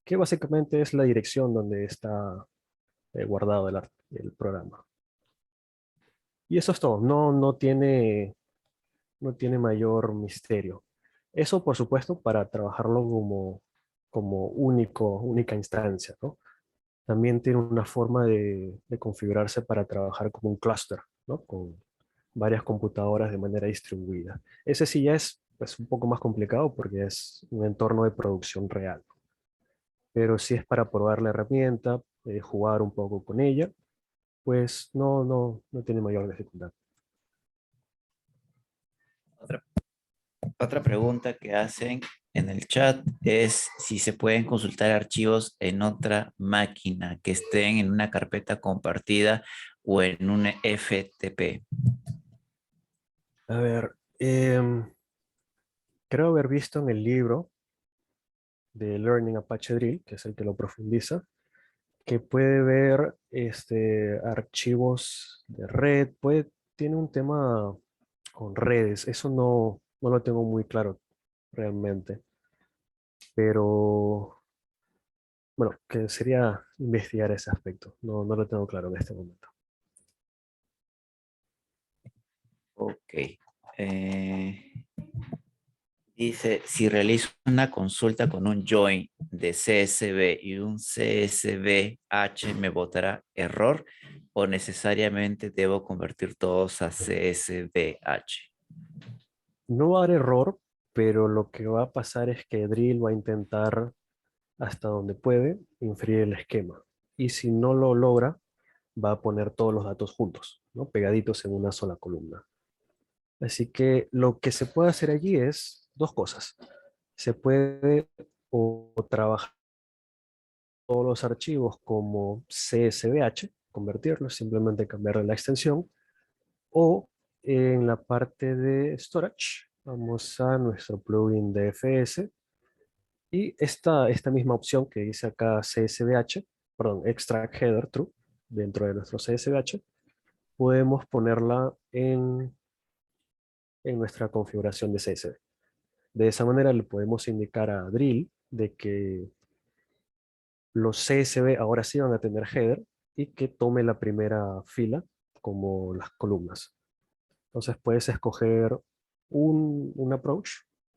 S2: que básicamente es la dirección donde está guardado el programa. Y eso es todo, no tiene mayor misterio. Eso, por supuesto, para trabajarlo como única instancia, ¿no? También tiene una forma de configurarse para trabajar como un clúster, ¿no? Con varias computadoras de manera distribuida. Ese sí ya es pues, un poco más complicado porque es un entorno de producción real. Pero si es para probar la herramienta, jugar un poco con ella, pues no tiene mayor dificultad.
S1: Otra, otra pregunta que hacen en el chat es si se pueden consultar archivos en otra máquina que estén en una carpeta compartida o en un FTP.
S2: A ver, creo haber visto en el libro de Learning Apache Drill, que es el que lo profundiza, que puede ver archivos de red, tiene un tema con redes, eso no lo tengo muy claro realmente, pero bueno, que sería investigar ese aspecto, no lo tengo claro en este momento.
S1: Ok. Dice, si realizo una consulta con un join de CSV y un CSVH, ¿me botará error o necesariamente debo convertir todos a CSVH?
S2: No va a dar error, pero lo que va a pasar es que Drill va a intentar hasta donde puede inferir el esquema. Y si no lo logra, va a poner todos los datos juntos, ¿no? Pegaditos en una sola columna. Así que lo que se puede hacer allí es dos cosas. Se puede o trabajar todos los archivos como CSVH, convertirlos, simplemente cambiarle la extensión, o en la parte de storage, vamos a nuestro plugin de DFS y esta misma opción que dice acá CSVH, perdón, extract header true, dentro de nuestro CSVH, podemos ponerla en nuestra configuración de CSV. De esa manera le podemos indicar a Drill de que los CSV ahora sí van a tener header y que tome la primera fila como las columnas. Entonces puedes escoger un approach,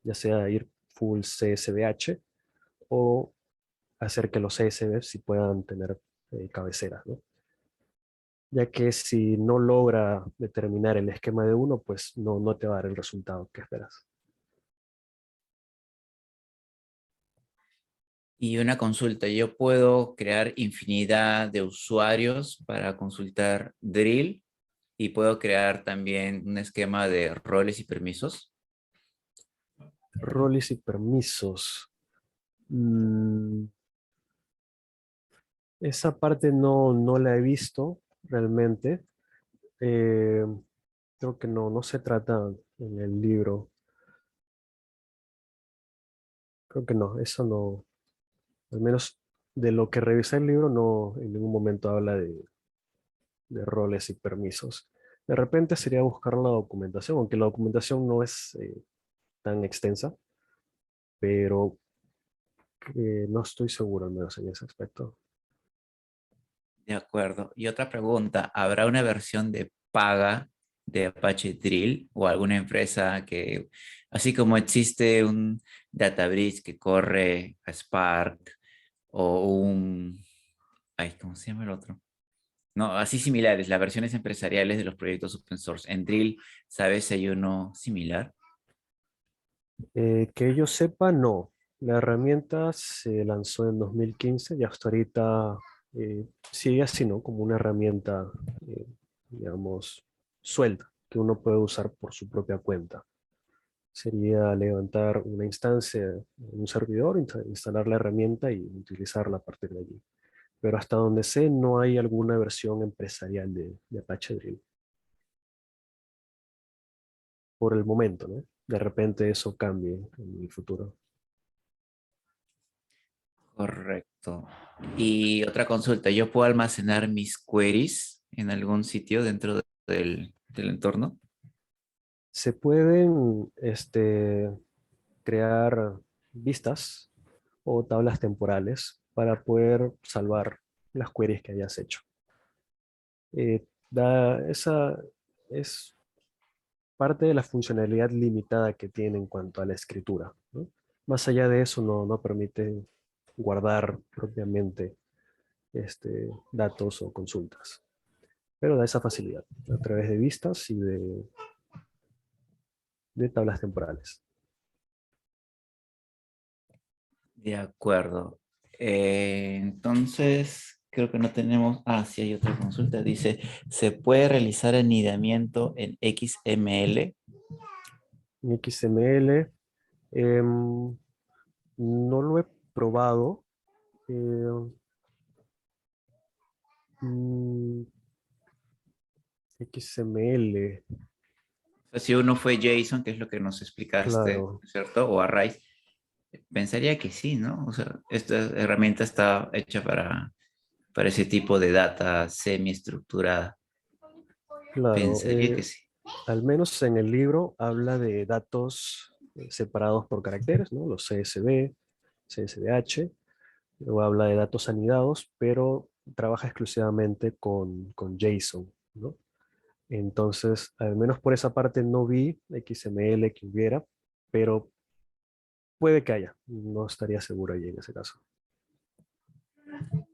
S2: ya sea ir full CSVH o hacer que los CSV sí puedan tener cabeceras, ¿no? Ya que si no logra determinar el esquema de uno, pues no te va a dar el resultado que esperas.
S1: Y una consulta, yo puedo crear infinidad de usuarios para consultar Drill y puedo crear también un esquema de roles y permisos.
S2: Roles y permisos. Mm, esa parte no la he visto realmente. Eh, creo que no se trata en el libro. Creo que no, eso no. Al menos de lo que revisé el libro, no en ningún momento habla de roles y permisos. De repente sería buscar la documentación, aunque la documentación no es tan extensa, pero no estoy seguro al menos en ese aspecto.
S1: De acuerdo. Y otra pregunta, ¿habrá una versión de paga de Apache Drill o alguna empresa que, así como existe un Databricks que corre a Spark o ay, ¿cómo se llama el otro? No, así similares, las versiones empresariales de los proyectos open source. En Drill, ¿sabes si hay uno similar?
S2: Que yo sepa, no. La herramienta se lanzó en 2015 y hasta ahorita sigue así, ¿no? Como una herramienta, eh, digamos, suelta, que uno puede usar por su propia cuenta. Sería levantar una instancia en un servidor, instalar la herramienta y utilizarla a partir de allí. pero hasta donde sé no hay alguna versión empresarial de Apache Drill. Por el momento, ¿no? De repente eso cambie en el futuro.
S1: Correcto. Y otra consulta, ¿yo puedo almacenar mis queries en algún sitio dentro del entorno?
S2: Se pueden crear vistas o tablas temporales para poder salvar las queries que hayas hecho. Esa es parte de la funcionalidad limitada que tiene en cuanto a la escritura, ¿no? Más allá de eso, no permite guardar propiamente datos o consultas, pero da esa facilidad a través de vistas y de tablas temporales.
S1: De acuerdo. Entonces, creo que no tenemos... Ah, sí hay otra consulta. Dice, ¿se puede realizar anidamiento en XML?
S2: En XML no lo he probado. eh, mm, XML,
S1: O sea, si uno fue JSON, que es lo que nos explicaste,
S2: claro,
S1: ¿cierto? O Array, pensaría que sí, ¿no? O sea, esta herramienta está hecha para ese tipo de data semiestructurada.
S2: claro.
S1: Pensaría que sí.
S2: Al menos en el libro habla de datos separados por caracteres, ¿no? Los CSV, CSVH. Luego habla de datos anidados, pero trabaja exclusivamente con JSON, ¿no? Entonces, al menos por esa parte no vi XML que hubiera, pero puede que haya. No estaría seguro ahí en ese caso.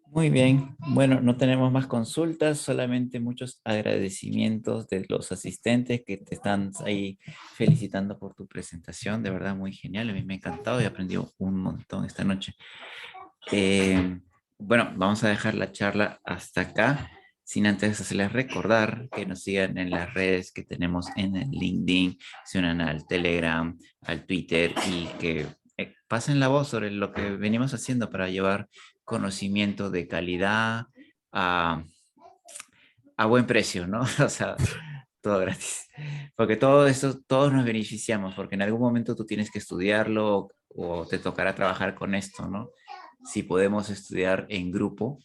S1: Muy bien. Bueno, no tenemos más consultas, solamente muchos agradecimientos de los asistentes que te están ahí felicitando por tu presentación. De verdad, muy genial. A mí me ha encantado y he aprendido un montón esta noche. Eh, bueno, vamos a dejar la charla hasta acá, sin antes hacerles recordar que nos sigan en las redes que tenemos en el LinkedIn, se unan al Telegram, al Twitter y que pasen la voz sobre lo que venimos haciendo para llevar conocimiento de calidad a, a buen precio, ¿no? O sea, todo gratis. Porque todo esto, todos nos beneficiamos, porque en algún momento tú tienes que estudiarlo o te tocará trabajar con esto, ¿no? Si podemos estudiar en grupo,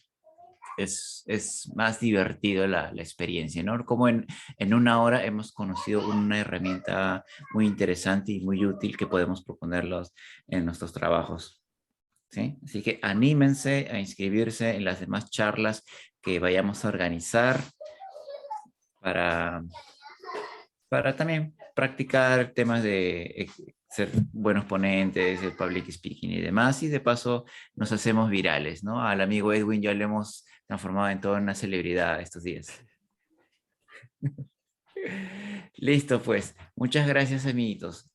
S1: es más divertido la experiencia, ¿no? Como en una hora hemos conocido una herramienta muy interesante y muy útil que podemos proponerlos en nuestros trabajos. ¿Sí? Así que anímense a inscribirse en las demás charlas que vayamos a organizar para, para también practicar temas de ser buenos ponentes, el public speaking y demás, y de paso nos hacemos virales, ¿no? Al amigo Edwin ya lo hemos transformado en toda una celebridad estos días. Listo, pues. Muchas gracias, amiguitos.